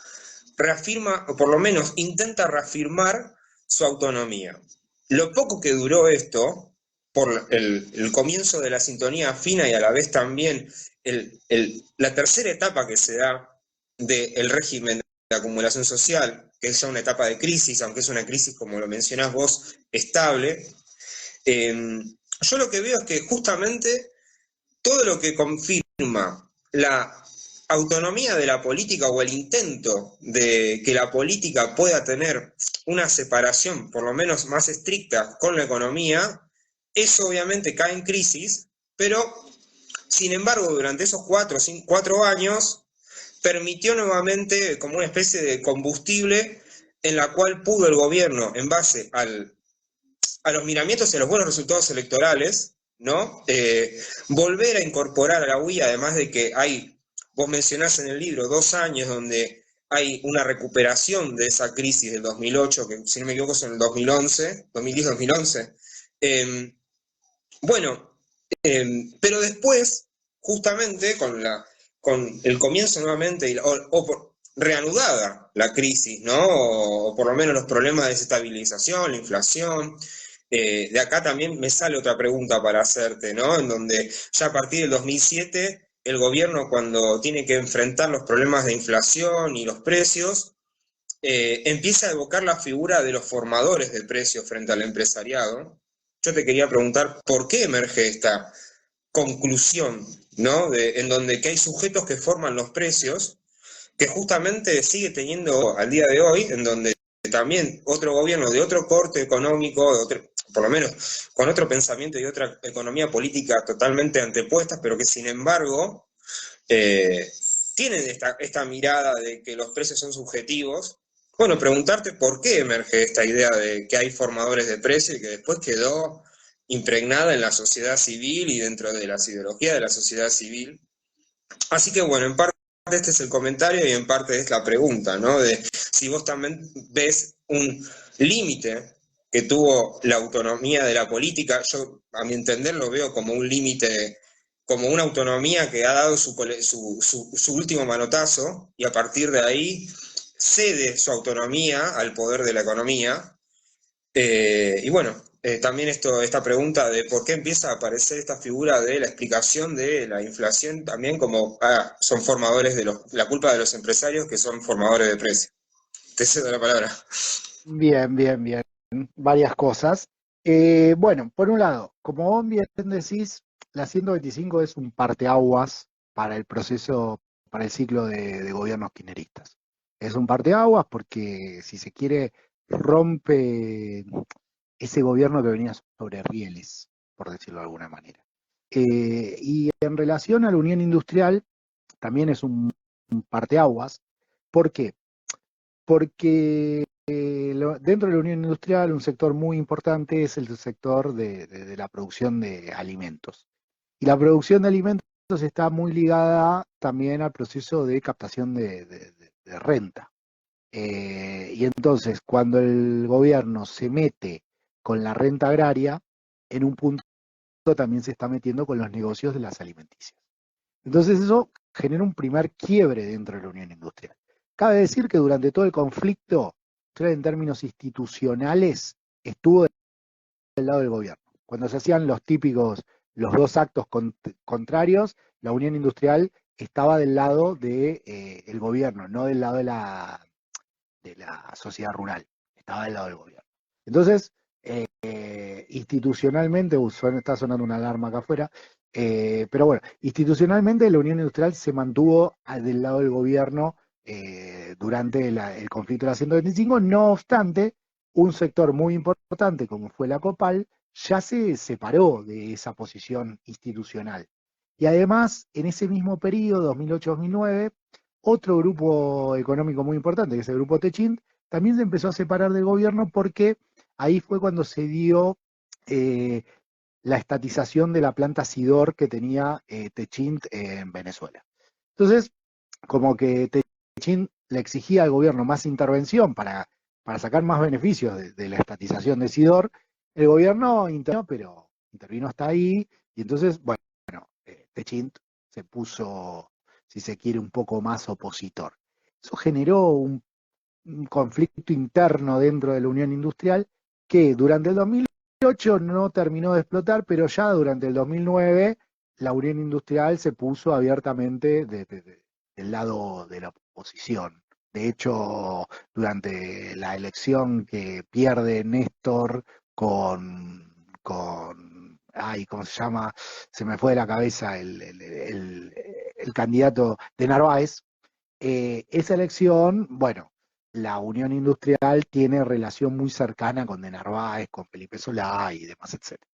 reafirma, o por lo menos intenta reafirmar su autonomía. Lo poco que duró esto, por el comienzo de la sintonía fina y a la vez también la tercera etapa que se da del régimen de acumulación social, que es ya una etapa de crisis, aunque es una crisis, como lo mencionás vos, estable, yo lo que veo es que justamente todo lo que confirma la autonomía de la política o el intento de que la política pueda tener una separación por lo menos más estricta con la economía, eso obviamente cae en crisis, pero sin embargo durante esos 4 años permitió nuevamente como una especie de combustible en la cual pudo el gobierno, en base a los miramientos y a los buenos resultados electorales, ¿no? Volver a incorporar a la UIA, además de que vos mencionás en el libro 2 años donde hay una recuperación de esa crisis del 2008, que si no me equivoco es en el 2011, 2010-2011. Bueno, pero después, justamente con el comienzo nuevamente, reanudada la crisis, ¿no? O por lo menos los problemas de desestabilización, la inflación. De acá también me sale otra pregunta para hacerte, ¿no? En donde ya a partir del 2007, el gobierno cuando tiene que enfrentar los problemas de inflación y los precios, empieza a evocar la figura de los formadores de precios frente al empresariado. Yo te quería preguntar, ¿por qué emerge esta conclusión, ¿no? En donde que hay sujetos que forman los precios, que justamente sigue teniendo al día de hoy, en donde también otro gobierno de otro corte económico, por lo menos con otro pensamiento y otra economía política totalmente antepuestas, pero que sin embargo tienen esta mirada de que los precios son subjetivos. Bueno, preguntarte por qué emerge esta idea de que hay formadores de precios y que después quedó impregnada en la sociedad civil y dentro de las ideologías de la sociedad civil. Así que bueno, en parte este es el comentario y en parte es la pregunta, ¿no? De si vos también ves un límite que tuvo la autonomía de la política. Yo, a mi entender, lo veo como un límite, como una autonomía que ha dado su último manotazo y a partir de ahí cede su autonomía al poder de la economía. Y bueno, también esta pregunta de por qué empieza a aparecer esta figura de la explicación de la inflación también como son formadores de la culpa de los empresarios que son formadores de precios. Te cedo la palabra. Bien, bien, bien. Varias cosas. Bueno, por un lado, como vos bien decís, la 125 es un parteaguas para el proceso, para el ciclo de gobiernos kirchneristas. Es un parteaguas porque, si se quiere, rompe ese gobierno que venía sobre rieles, por decirlo de alguna manera. Y en relación a la Unión Industrial, también es un parteaguas. ¿Por qué? Porque dentro de la Unión Industrial un sector muy importante es el sector de la producción de alimentos. Y la producción de alimentos está muy ligada también al proceso de captación de renta. Y entonces, cuando el gobierno se mete con la renta agraria, en un punto también se está metiendo con los negocios de las alimenticias. Entonces eso genera un primer quiebre dentro de la Unión Industrial. Cabe decir que durante todo el conflicto, en términos institucionales, estuvo del lado del gobierno. Cuando se hacían los típicos, los dos actos contrarios, la Unión Industrial estaba del lado del gobierno, no del lado de la sociedad rural, estaba del lado del gobierno. Entonces, institucionalmente, está sonando una alarma acá afuera, pero bueno, institucionalmente la Unión Industrial se mantuvo del lado del gobierno durante el conflicto de la 125, no obstante, un sector muy importante como fue la COPAL ya se separó de esa posición institucional. Y además, en ese mismo periodo, 2008-2009, otro grupo económico muy importante, que es el grupo Techint, también se empezó a separar del gobierno porque ahí fue cuando se dio eh, la estatización de la planta Sidor que tenía Techint en Venezuela. Entonces, como que Techint le exigía al gobierno más intervención para sacar más beneficios de la estatización de Sidor, el gobierno intervino, pero intervino hasta ahí, y entonces, bueno, Techint se puso, si se quiere, un poco más opositor. Eso generó un conflicto interno dentro de la Unión Industrial que durante el 2008 no terminó de explotar, pero ya durante el 2009 la Unión Industrial se puso abiertamente del lado de la oposición. De hecho, durante la elección que pierde Néstor ay, ¿cómo se llama? Se me fue de la cabeza el candidato de Narváez. Esa elección, bueno, la Unión Industrial tiene relación muy cercana con De Narváez, con Felipe Solá y demás, etcétera.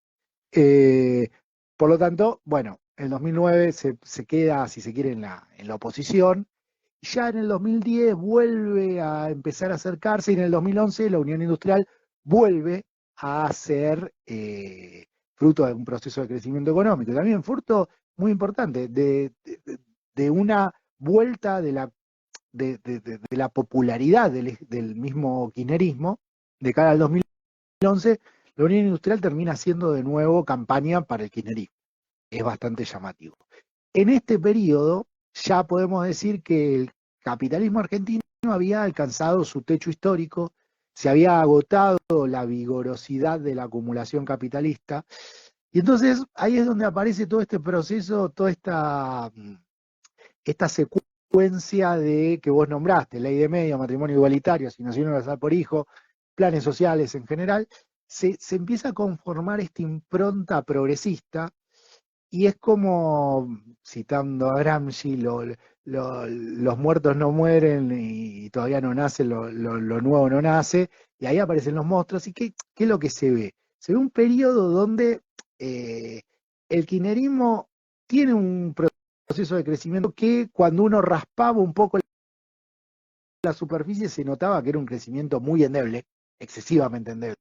Eh, por lo tanto, bueno, en 2009 se queda, si se quiere, en la oposición. Ya en el 2010 vuelve a empezar a acercarse y en el 2011 la Unión Industrial vuelve a ser fruto de un proceso de crecimiento económico. Y también fruto muy importante de una vuelta de la popularidad del mismo kirchnerismo de cara al 2011, la Unión Industrial termina haciendo de nuevo campaña para el kirchnerismo. Es bastante llamativo. En este periodo ya podemos decir que el capitalismo argentino había alcanzado su techo histórico, se había agotado la vigorosidad de la acumulación capitalista, y entonces ahí es donde aparece todo este proceso, toda esta secuencia de que vos nombraste, ley de medios, matrimonio igualitario, asignación universal por hijo, planes sociales en general, se empieza a conformar esta impronta progresista y es como, citando a Gramsci, los muertos no mueren y todavía no nace, lo nuevo no nace, y ahí aparecen los monstruos. ¿Y qué es lo que se ve? Se ve un periodo donde el kirchnerismo tiene un proceso de crecimiento que cuando uno raspaba un poco la superficie se notaba que era un crecimiento muy endeble, excesivamente endeble,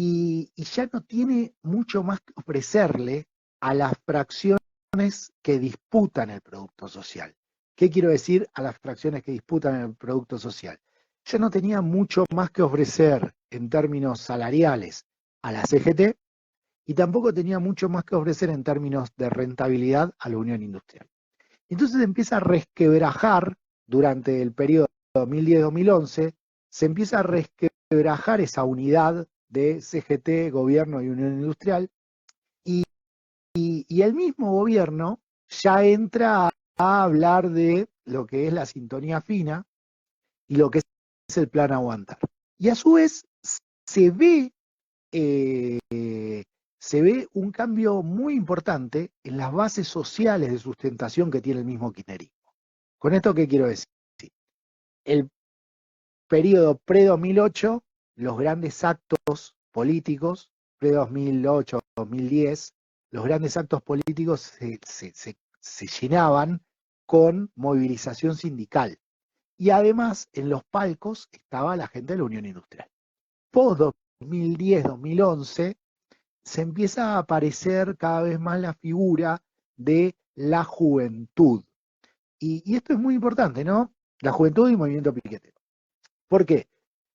y ya no tiene mucho más que ofrecerle a las fracciones que disputan el producto social. ¿Qué quiero decir a las fracciones que disputan el producto social? Ya no tenía mucho más que ofrecer en términos salariales a la CGT y tampoco tenía mucho más que ofrecer en términos de rentabilidad a la Unión Industrial. Entonces empieza a resquebrajar durante el periodo 2010-2011, se empieza a resquebrajar esa unidad de CGT, gobierno y Unión Industrial, y el mismo gobierno ya entra a hablar de lo que es la sintonía fina, y lo que es el plan Aguantar. Y a su vez se ve, eh, se ve un cambio muy importante en las bases sociales de sustentación que tiene el mismo kirchnerismo. ¿Con esto qué quiero decir? El periodo pre-2008, los grandes actos políticos, pre-2008, 2010, los grandes actos políticos se llenaban con movilización sindical. Y además, en los palcos estaba la gente de la Unión Industrial. Post 2010, 2011, se empieza a aparecer cada vez más la figura de la juventud. Y esto es muy importante, ¿no? La juventud y movimiento piquetero. ¿Por qué?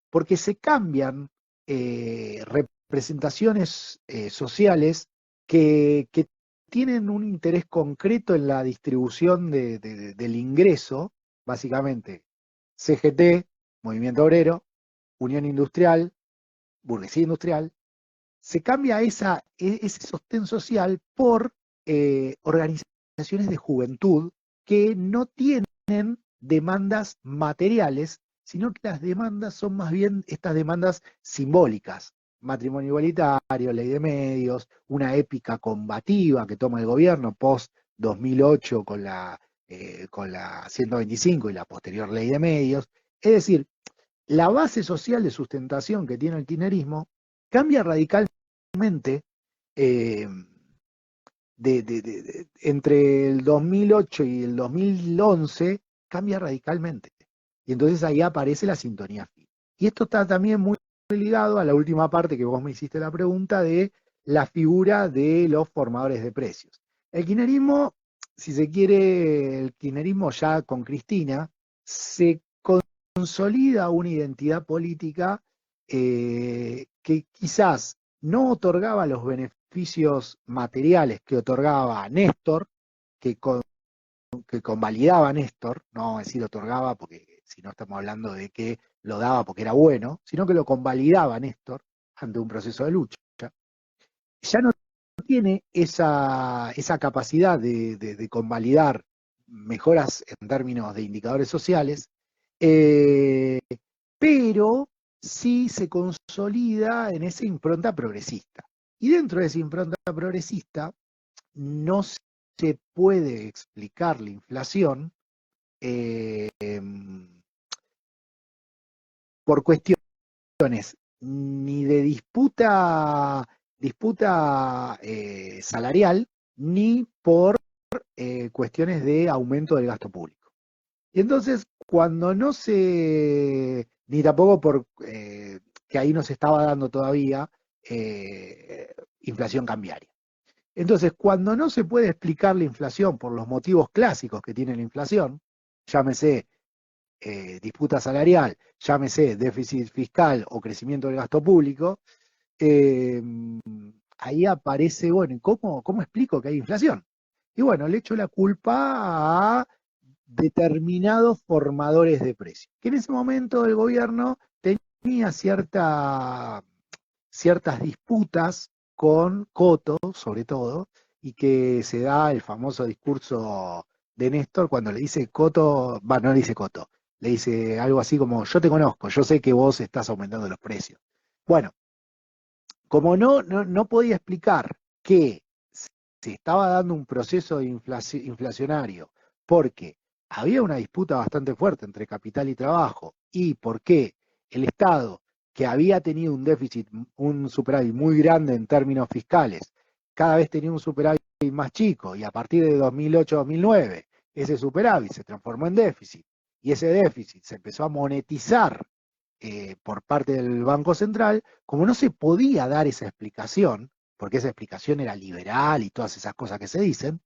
Porque se cambian representaciones sociales que tienen un interés concreto en la distribución del ingreso, básicamente CGT, Movimiento Obrero, Unión Industrial, Burguesía Industrial. Se cambia ese sostén social por organizaciones de juventud que no tienen demandas materiales, sino que las demandas son más bien estas demandas simbólicas. Matrimonio igualitario, ley de medios, una épica combativa que toma el gobierno post 2008 con la 125 y la posterior ley de medios. Es decir, la base social de sustentación que tiene el kirchnerismo cambia radicalmente eh, entre el 2008 y el 2011, cambia radicalmente. Y entonces ahí aparece la sintonía fina. Y esto está también muy ligado a la última parte que vos me hiciste la pregunta de la figura de los formadores de precios. El kirchnerismo, si se quiere, el kirchnerismo ya con Cristina, se consolida una identidad política que quizás no otorgaba los beneficios materiales que otorgaba Néstor, que convalidaba Néstor, no vamos a decir otorgaba porque si no estamos hablando de que lo daba porque era bueno, sino que lo convalidaba Néstor ante un proceso de lucha. Ya no tiene esa capacidad de convalidar mejoras en términos de indicadores sociales, pero sí se consolida en esa impronta progresista. Y dentro de esa impronta progresista no se puede explicar la inflación por cuestiones ni de disputa salarial, ni por cuestiones de aumento del gasto público. Y entonces, cuando no se, ni tampoco por que ahí no se estaba dando todavía inflación cambiaria. Entonces, cuando no se puede explicar la inflación por los motivos clásicos que tiene la inflación, llámese disputa salarial, llámese déficit fiscal o crecimiento del gasto público, ahí aparece, bueno, ¿cómo explico que hay inflación? Y bueno, le echo la culpa a determinados formadores de precios, que en ese momento el gobierno tenía ciertas disputas con Coto, sobre todo, y que se da el famoso discurso de Néstor cuando le dice Coto, no le dice Coto, le dice algo así como, yo te conozco, yo sé que vos estás aumentando los precios. Bueno, como no podía explicar que se estaba dando un proceso inflacionario porque había una disputa bastante fuerte entre capital y trabajo y porque el Estado, que había tenido un déficit, un superávit muy grande en términos fiscales, cada vez tenía un superávit más chico y a partir de 2008-2009 ese superávit se transformó en déficit y ese déficit se empezó a monetizar por parte del Banco Central, como no se podía dar esa explicación, porque esa explicación era liberal y todas esas cosas que se dicen,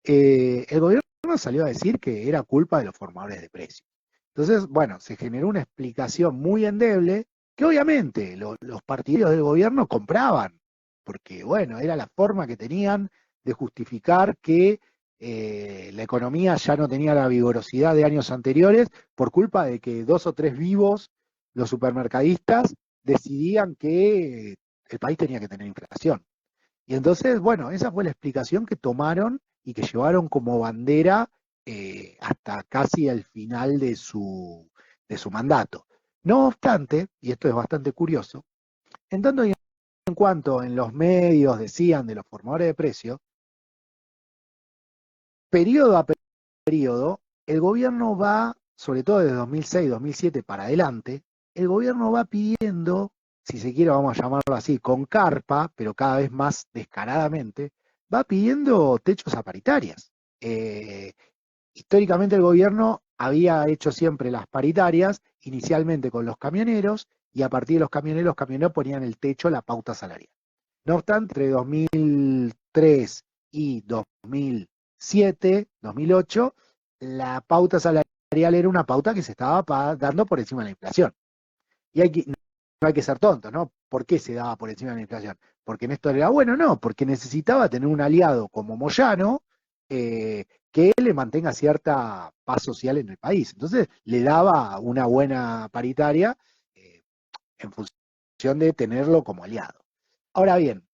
el gobierno salió a decir que era culpa de los formadores de precios. Entonces, bueno, se generó una explicación muy endeble que obviamente los partidarios del gobierno compraban, porque bueno, era la forma que tenían de justificar que la economía ya no tenía la vigorosidad de años anteriores por culpa de que 2 o 3 vivos, los supermercadistas, decidían que el país tenía que tener inflación. Y entonces, bueno, esa fue la explicación que tomaron y que llevaron como bandera hasta casi el final de su mandato. No obstante, y esto es bastante curioso, en tanto y en cuanto en los medios decían de los formadores de precios, periodo a periodo, el gobierno va, sobre todo desde 2006, 2007 para adelante, el gobierno va pidiendo, si se quiere vamos a llamarlo así, con carpa, pero cada vez más descaradamente, va pidiendo techos a paritarias. Eh, Históricamente el gobierno había hecho siempre las paritarias, inicialmente con los camioneros, y a partir de los camioneros ponían el techo, la pauta salarial. No obstante, entre 2003 y 2007, 2008, la pauta salarial era una pauta que se estaba dando por encima de la inflación. Y no hay que ser tontos, ¿no? ¿Por qué se daba por encima de la inflación? ¿Porque Néstor era bueno? No, porque necesitaba tener un aliado como Moyano que le mantenga cierta paz social en el país. Entonces le daba una buena paritaria eh, en función de tenerlo como aliado. Ahora bien,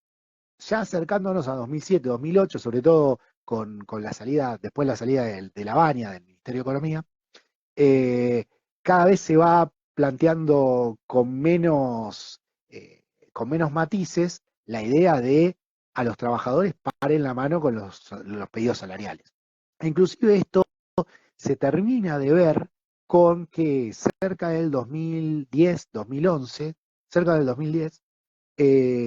ya acercándonos a 2007, 2008, sobre todo con la salida, después la salida de la Baña, del Ministerio de Economía, eh, cada vez se va planteando con menos matices la idea de a los trabajadores paren la mano con los pedidos salariales. E inclusive esto se termina de ver con que cerca del 2010, 2011, cerca del 2010,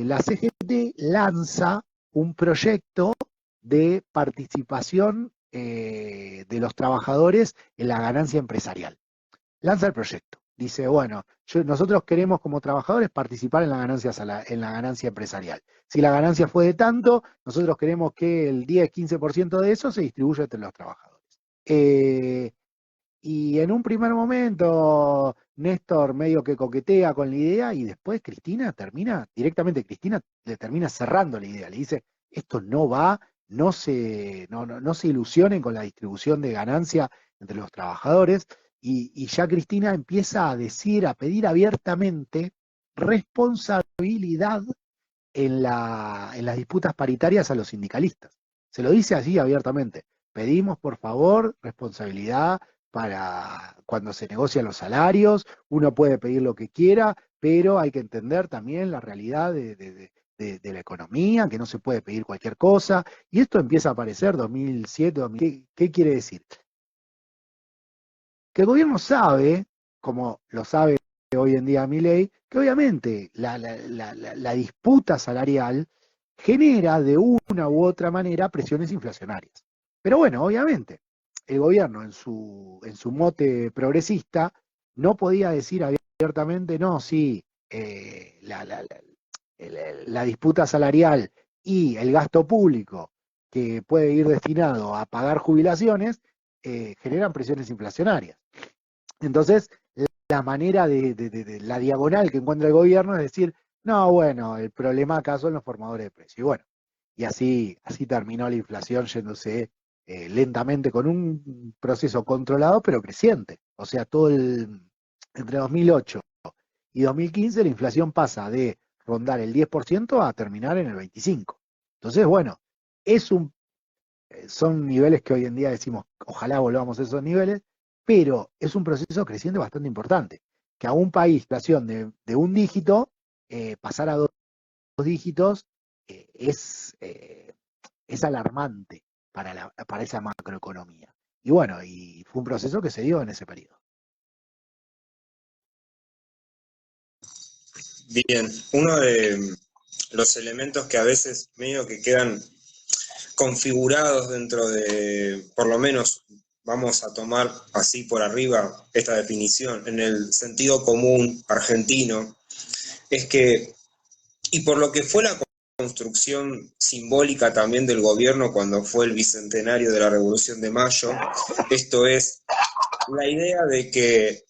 la CGT lanza un proyecto de participación de los trabajadores en la ganancia empresarial. Lanza el proyecto. Dice, bueno, nosotros queremos como trabajadores participar en la ganancia empresarial. Si la ganancia fue de tanto, nosotros queremos que el 10-15% de eso se distribuya entre los trabajadores. Eh, y en un primer momento, Néstor medio que coquetea con la idea y después Cristina le termina cerrando la idea. Le dice, esto no va, no se ilusionen con la distribución de ganancia entre los trabajadores. Y ya Cristina empieza a decir, a pedir abiertamente responsabilidad en las disputas paritarias a los sindicalistas. Se lo dice así abiertamente. Pedimos, por favor, responsabilidad para cuando se negocian los salarios. Uno puede pedir lo que quiera, pero hay que entender también la realidad de la economía, que no se puede pedir cualquier cosa. Y esto empieza a aparecer 2007, 2000. ¿Qué quiere decir? Que el gobierno sabe, como lo sabe hoy en día Milei, que obviamente la disputa salarial genera de una u otra manera presiones inflacionarias. Pero bueno, obviamente, el gobierno en su mote progresista no podía decir abiertamente, no, sí, la disputa salarial y el gasto público que puede ir destinado a pagar jubilaciones generan presiones inflacionarias. Entonces, la manera de la diagonal que encuentra el gobierno es decir, no, bueno, el problema acá son los formadores de precios. Y bueno, y así terminó la inflación yéndose lentamente con un proceso controlado pero creciente. O sea, entre 2008 y 2015 la inflación pasa de rondar el 10% a terminar en el 25%. Entonces, bueno, es un son niveles que hoy en día decimos, ojalá volvamos a esos niveles, pero es un proceso creciente bastante importante. Que a un país, inflación de un dígito, pasar a dos dígitos es alarmante para esa macroeconomía. Y bueno, y fue un proceso que se dio en ese periodo. Bien, uno de los elementos que a veces medio que quedan configurados dentro de, por lo menos vamos a tomar así por arriba esta definición, en el sentido común argentino, es que, y por lo que fue la construcción simbólica también del gobierno cuando fue el bicentenario de la Revolución de Mayo, esto es la idea de que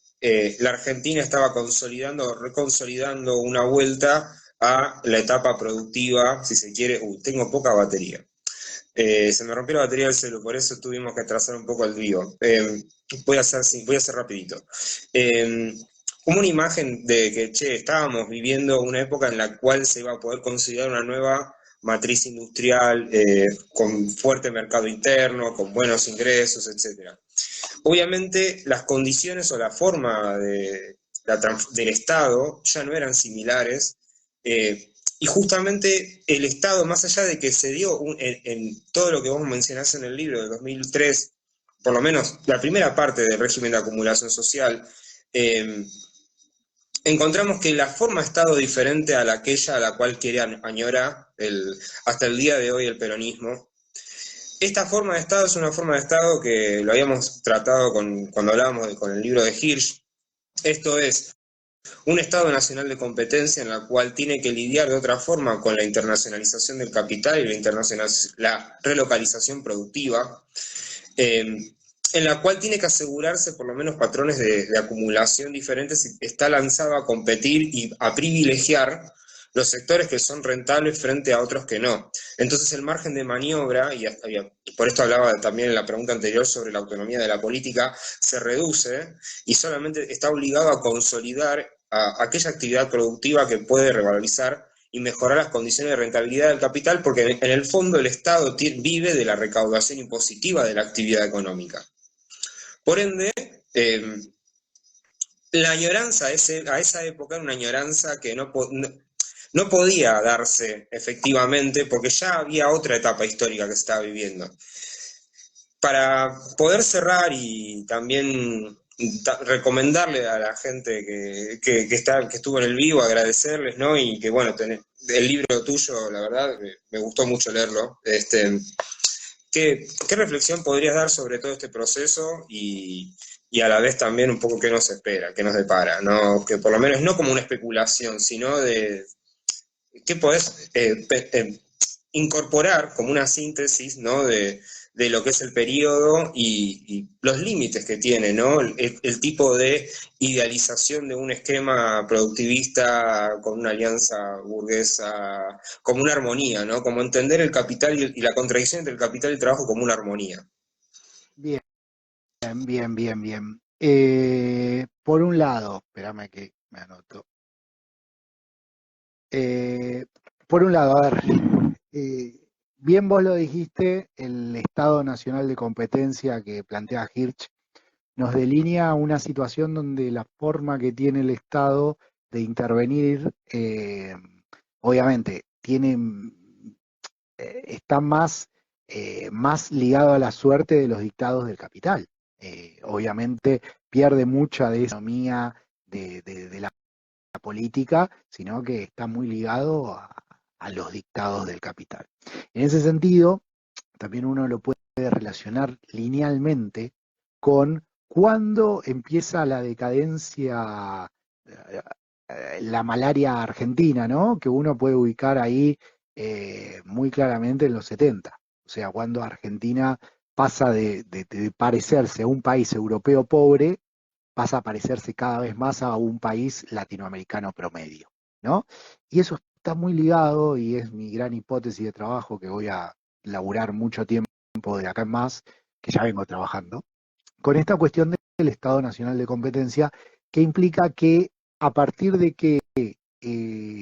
la Argentina estaba reconsolidando una vuelta a la etapa productiva, si se quiere. Tengo poca batería. Se me rompió la batería del celu, por eso tuvimos que atrasar un poco el vivo. Voy a hacer rapidito. Como una imagen de que, estábamos viviendo una época en la cual se iba a poder consolidar una nueva matriz industrial con fuerte mercado interno, con buenos ingresos, etc. Obviamente las condiciones o la forma del Estado ya no eran similares, y justamente el Estado, más allá de que se dio en todo lo que vos mencionás en el libro de 2003, por lo menos la primera parte del régimen de acumulación social, eh, encontramos que la forma de Estado diferente a aquella a la cual quiere añora hasta el día de hoy el peronismo. Esta forma de Estado es una forma de Estado que lo habíamos tratado cuando hablábamos con el libro de Hirsch. Esto es un Estado nacional de competencia en la cual tiene que lidiar de otra forma con la internacionalización del capital y la relocalización productiva, en la cual tiene que asegurarse por lo menos patrones de acumulación diferentes y está lanzado a competir y a privilegiar los sectores que son rentables frente a otros que no. Entonces el margen de maniobra, y por esto hablaba también en la pregunta anterior sobre la autonomía de la política, se reduce y solamente está obligado a consolidar aquella actividad productiva que puede revalorizar y mejorar las condiciones de rentabilidad del capital, porque en el fondo el Estado vive de la recaudación impositiva de la actividad económica. Por ende, la añoranza a esa época era una añoranza que no podía darse efectivamente porque ya había otra etapa histórica que se estaba viviendo. Para poder cerrar y también recomendarle a la gente que estuvo en el vivo, agradecerles, ¿no? Y que, bueno, el libro tuyo, la verdad, me gustó mucho leerlo. ¿Qué reflexión podrías dar sobre todo este proceso y a la vez también un poco qué nos espera, qué nos depara, ¿no? Que por lo menos no como una especulación, sino de qué podés incorporar como una síntesis, ¿no? De lo que es el periodo y los límites que tiene, ¿no? El tipo de idealización de un esquema productivista con una alianza burguesa, como una armonía, ¿no? Como entender el capital y la contradicción entre el capital y el trabajo como una armonía. Bien, bien, bien, bien. Por un lado, espérame que me anoto. Por un lado, a ver, bien vos lo dijiste, el Estado Nacional de Competencia que plantea Hirsch nos delinea una situación donde la forma que tiene el Estado de intervenir, obviamente, está más ligado a la suerte de los dictados del capital. Obviamente pierde mucha de esa economía de la política, sino que está muy ligado a los dictados del capital. En ese sentido, también uno lo puede relacionar linealmente con cuándo empieza la decadencia, la malaria argentina, ¿no? Que uno puede ubicar ahí muy claramente en los 70. O sea, cuando Argentina pasa de parecerse a un país europeo pobre, pasa a parecerse cada vez más a un país latinoamericano promedio, ¿no? Y eso está muy ligado, y es mi gran hipótesis de trabajo que voy a laburar mucho tiempo de acá en más, que ya vengo trabajando, con esta cuestión del Estado Nacional de Competencia, que implica que a partir de que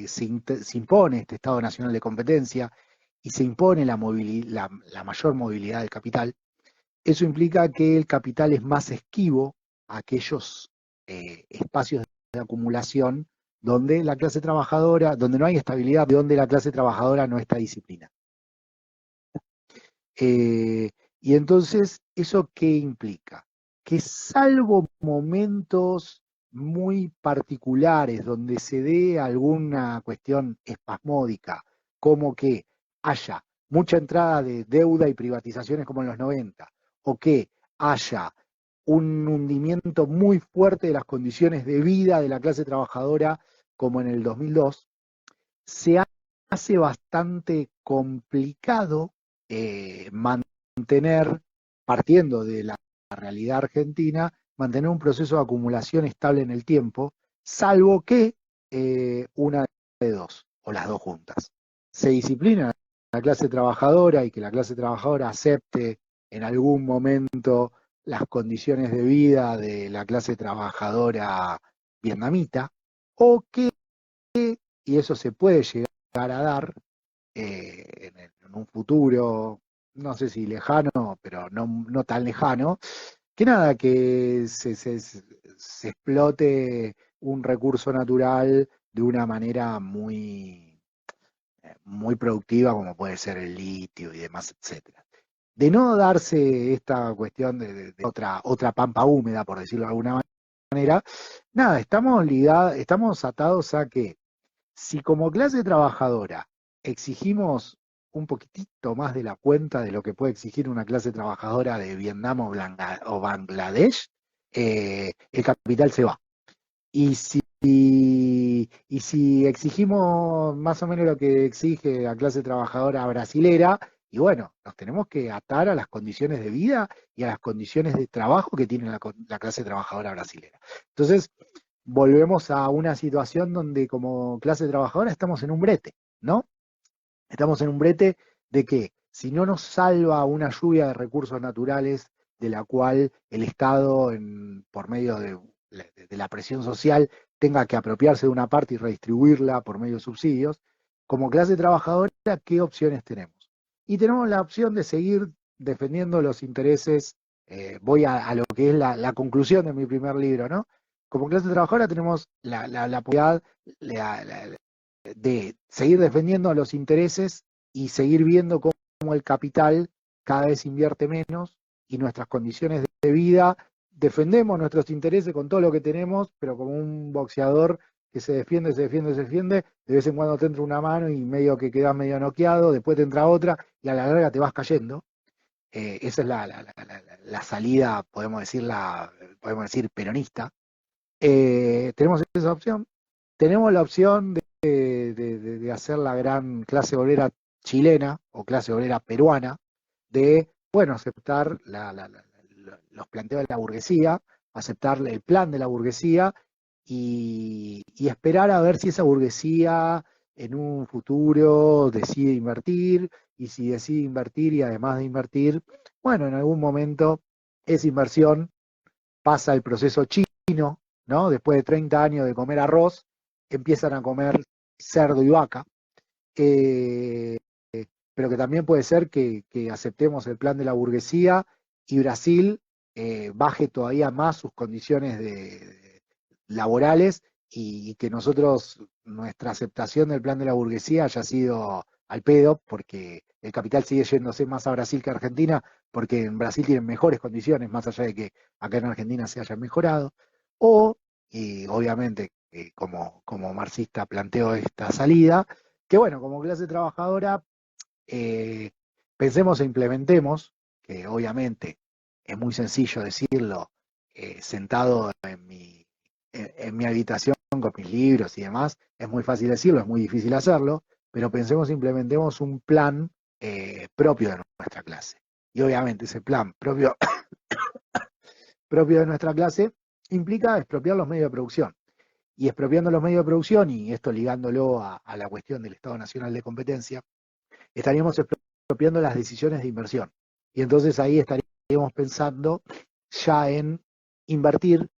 se impone este Estado Nacional de Competencia y se impone la mayor movilidad del capital, eso implica que el capital es más esquivo a aquellos espacios de acumulación donde la clase trabajadora, donde no hay estabilidad, donde la clase trabajadora no está disciplinada. Y entonces, ¿eso qué implica? Que salvo momentos muy particulares donde se dé alguna cuestión espasmódica, como que haya mucha entrada de deuda y privatizaciones como en los 90, o que haya un hundimiento muy fuerte de las condiciones de vida de la clase trabajadora como en el 2002, se hace bastante complicado mantener, partiendo de la realidad argentina, mantener un proceso de acumulación estable en el tiempo, salvo que una de dos, o las dos juntas. Se disciplina la clase trabajadora y que la clase trabajadora acepte en algún momento las condiciones de vida de la clase trabajadora vietnamita, o que, y eso se puede llegar a dar en un futuro, no sé si lejano, pero no tan lejano, que nada, que se explote un recurso natural de una manera muy productiva, como puede ser el litio y demás, etcétera. De no darse esta cuestión de otra pampa húmeda, por decirlo de alguna manera, nada, estamos atados a que si como clase trabajadora exigimos un poquitito más de la cuenta de lo que puede exigir una clase trabajadora de Vietnam o Bangladesh, el capital se va. Y si exigimos más o menos lo que exige la clase trabajadora brasilera, y bueno, nos tenemos que atar a las condiciones de vida y a las condiciones de trabajo que tiene la clase trabajadora brasilera. Entonces, volvemos a una situación donde como clase trabajadora estamos en un brete, ¿no? Estamos en un brete de que si no nos salva una lluvia de recursos naturales de la cual el Estado, por medio de la presión social, tenga que apropiarse de una parte y redistribuirla por medio de subsidios, como clase trabajadora, ¿qué opciones tenemos? Y tenemos la opción de seguir defendiendo los intereses, voy a lo que es la conclusión de mi primer libro, ¿no? Como clase trabajadora tenemos la posibilidad, de seguir defendiendo los intereses y seguir viendo cómo el capital cada vez invierte menos y nuestras condiciones de vida, defendemos nuestros intereses con todo lo que tenemos, pero como un boxeador que se defiende, de vez en cuando te entra una mano y medio que quedas medio noqueado, después te entra otra y a la larga te vas cayendo. Esa es la salida, podemos decir peronista. Tenemos esa opción. Tenemos la opción de hacer la gran clase obrera chilena o clase obrera peruana, de, bueno, aceptar los planteos de la burguesía, aceptar el plan de la burguesía y esperar a ver si esa burguesía en un futuro decide invertir, y si decide invertir y además de invertir, bueno, en algún momento esa inversión pasa el proceso chino, ¿no? Después de 30 años de comer arroz, empiezan a comer cerdo y vaca, eh, pero que también puede ser que aceptemos el plan de la burguesía y Brasil baje todavía más sus condiciones laborales y que nuestra aceptación del plan de la burguesía haya sido al pedo, porque el capital sigue yéndose más a Brasil que a Argentina, porque en Brasil tienen mejores condiciones, más allá de que acá en Argentina se hayan mejorado, o, y obviamente, como marxista planteo esta salida, que bueno, como clase trabajadora, eh, pensemos e implementemos, que obviamente es muy sencillo decirlo, sentado en mi habitación con mis libros y demás, es muy fácil decirlo, es muy difícil hacerlo, pero pensemos e implementemos un plan propio de nuestra clase. Y obviamente ese plan propio de nuestra clase implica expropiar los medios de producción. Y expropiando los medios de producción, y esto ligándolo a la cuestión del Estado Nacional de Competencia, estaríamos expropiando las decisiones de inversión. Y entonces ahí estaríamos pensando ya en invertir,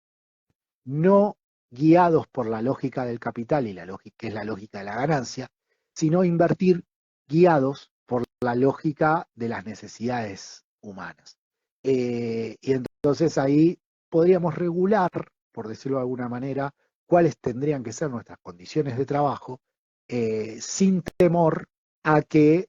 no guiados por la lógica del capital y que es la lógica de la ganancia, sino invertir guiados por la lógica de las necesidades humanas. Y entonces ahí podríamos regular, por decirlo de alguna manera, cuáles tendrían que ser nuestras condiciones de trabajo, sin temor a que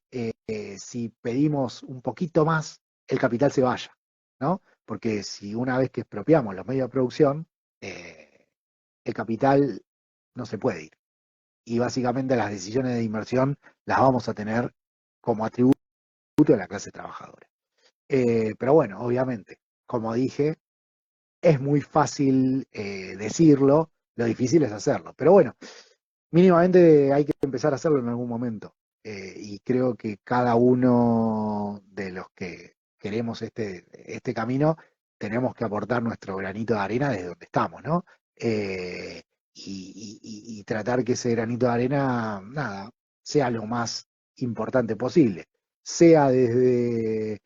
si pedimos un poquito más, el capital se vaya, ¿no? Porque si una vez que expropiamos los medios de producción, el capital no se puede ir. Y básicamente las decisiones de inversión las vamos a tener como atributo de la clase trabajadora. Pero bueno, obviamente, como dije, es muy fácil decirlo, lo difícil es hacerlo. Pero bueno, mínimamente hay que empezar a hacerlo en algún momento. Y creo que cada uno de los que queremos este camino, tenemos que aportar nuestro granito de arena desde donde estamos, ¿no? Eh, y tratar que ese granito de arena, nada, sea lo más importante posible. Sea desde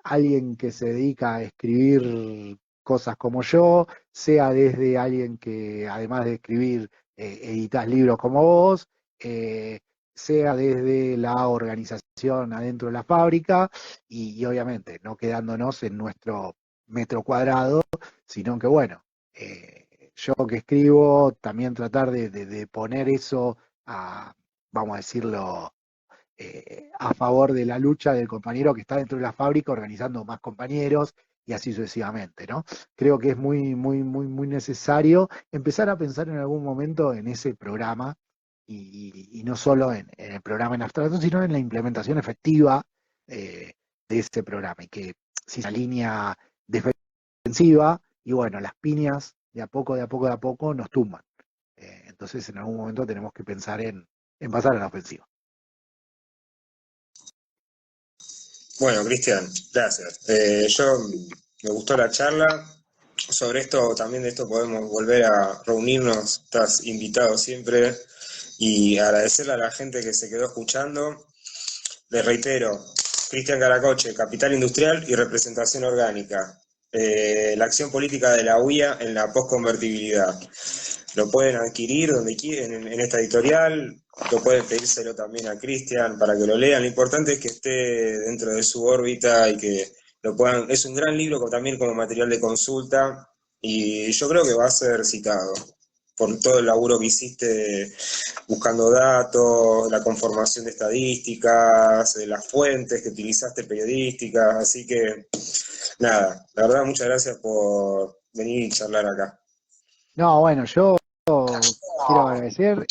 alguien que se dedica a escribir cosas como yo, sea desde alguien que además de escribir editas libros como vos, eh, sea desde la organización adentro de la fábrica y obviamente no quedándonos en metro cuadrado, sino que bueno, yo que escribo, también tratar de poner eso a, vamos a decirlo, a favor de la lucha del compañero que está dentro de la fábrica organizando más compañeros y así sucesivamente, ¿no? Creo que es muy necesario empezar a pensar en algún momento en ese programa y no solo en el programa en abstracto, sino en la implementación efectiva de ese programa y que si la línea defensiva y bueno, las piñas de a poco nos tumban. Entonces en algún momento tenemos que pensar en pasar a la ofensiva. Bueno, Cristian, gracias. Me gustó la charla. Sobre esto, también de esto podemos volver a reunirnos. Estás invitado siempre. Y agradecerle a la gente que se quedó escuchando. Les reitero, Cristian Caracoche, Capital Industrial y Representación Orgánica. La acción política de la UIA en la posconvertibilidad. Lo pueden adquirir donde quieren, en esta editorial, lo pueden pedírselo también a Cristian para que lo lean. Lo importante es que esté dentro de su órbita y que lo puedan. Es un gran libro también como material de consulta y yo creo que va a ser citado por todo el laburo que hiciste buscando datos, la conformación de estadísticas, de las fuentes que utilizaste periodísticas, así que nada, la verdad muchas gracias por venir y charlar acá. No, bueno, yo quiero agradecer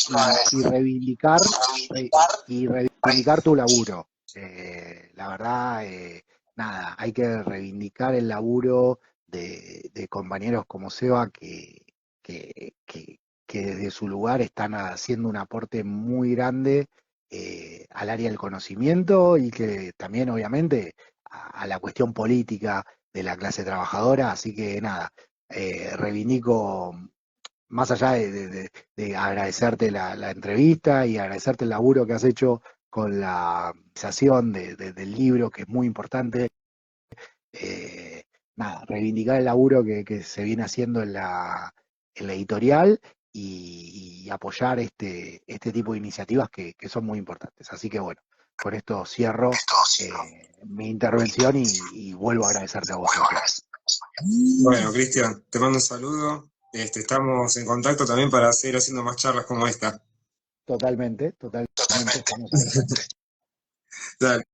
y reivindicar y reivindicar tu laburo. La verdad, nada, hay que reivindicar el laburo de compañeros como Seba que, que, que desde su lugar están haciendo un aporte muy grande al área del conocimiento y que también obviamente a la cuestión política de la clase trabajadora. Así que nada, reivindico más allá de agradecerte la entrevista y agradecerte el laburo que has hecho con la realización del libro, que es muy importante, eh, nada, reivindicar el laburo que se viene haciendo en la editorial y apoyar este tipo de iniciativas que son muy importantes. Así que bueno, con esto cierro mi intervención y vuelvo a agradecerte a vos, Sebastián. Bueno, Cristian, te mando un saludo. Estamos en contacto también para seguir haciendo más charlas como esta. Totalmente, estamos al contacto. Dale.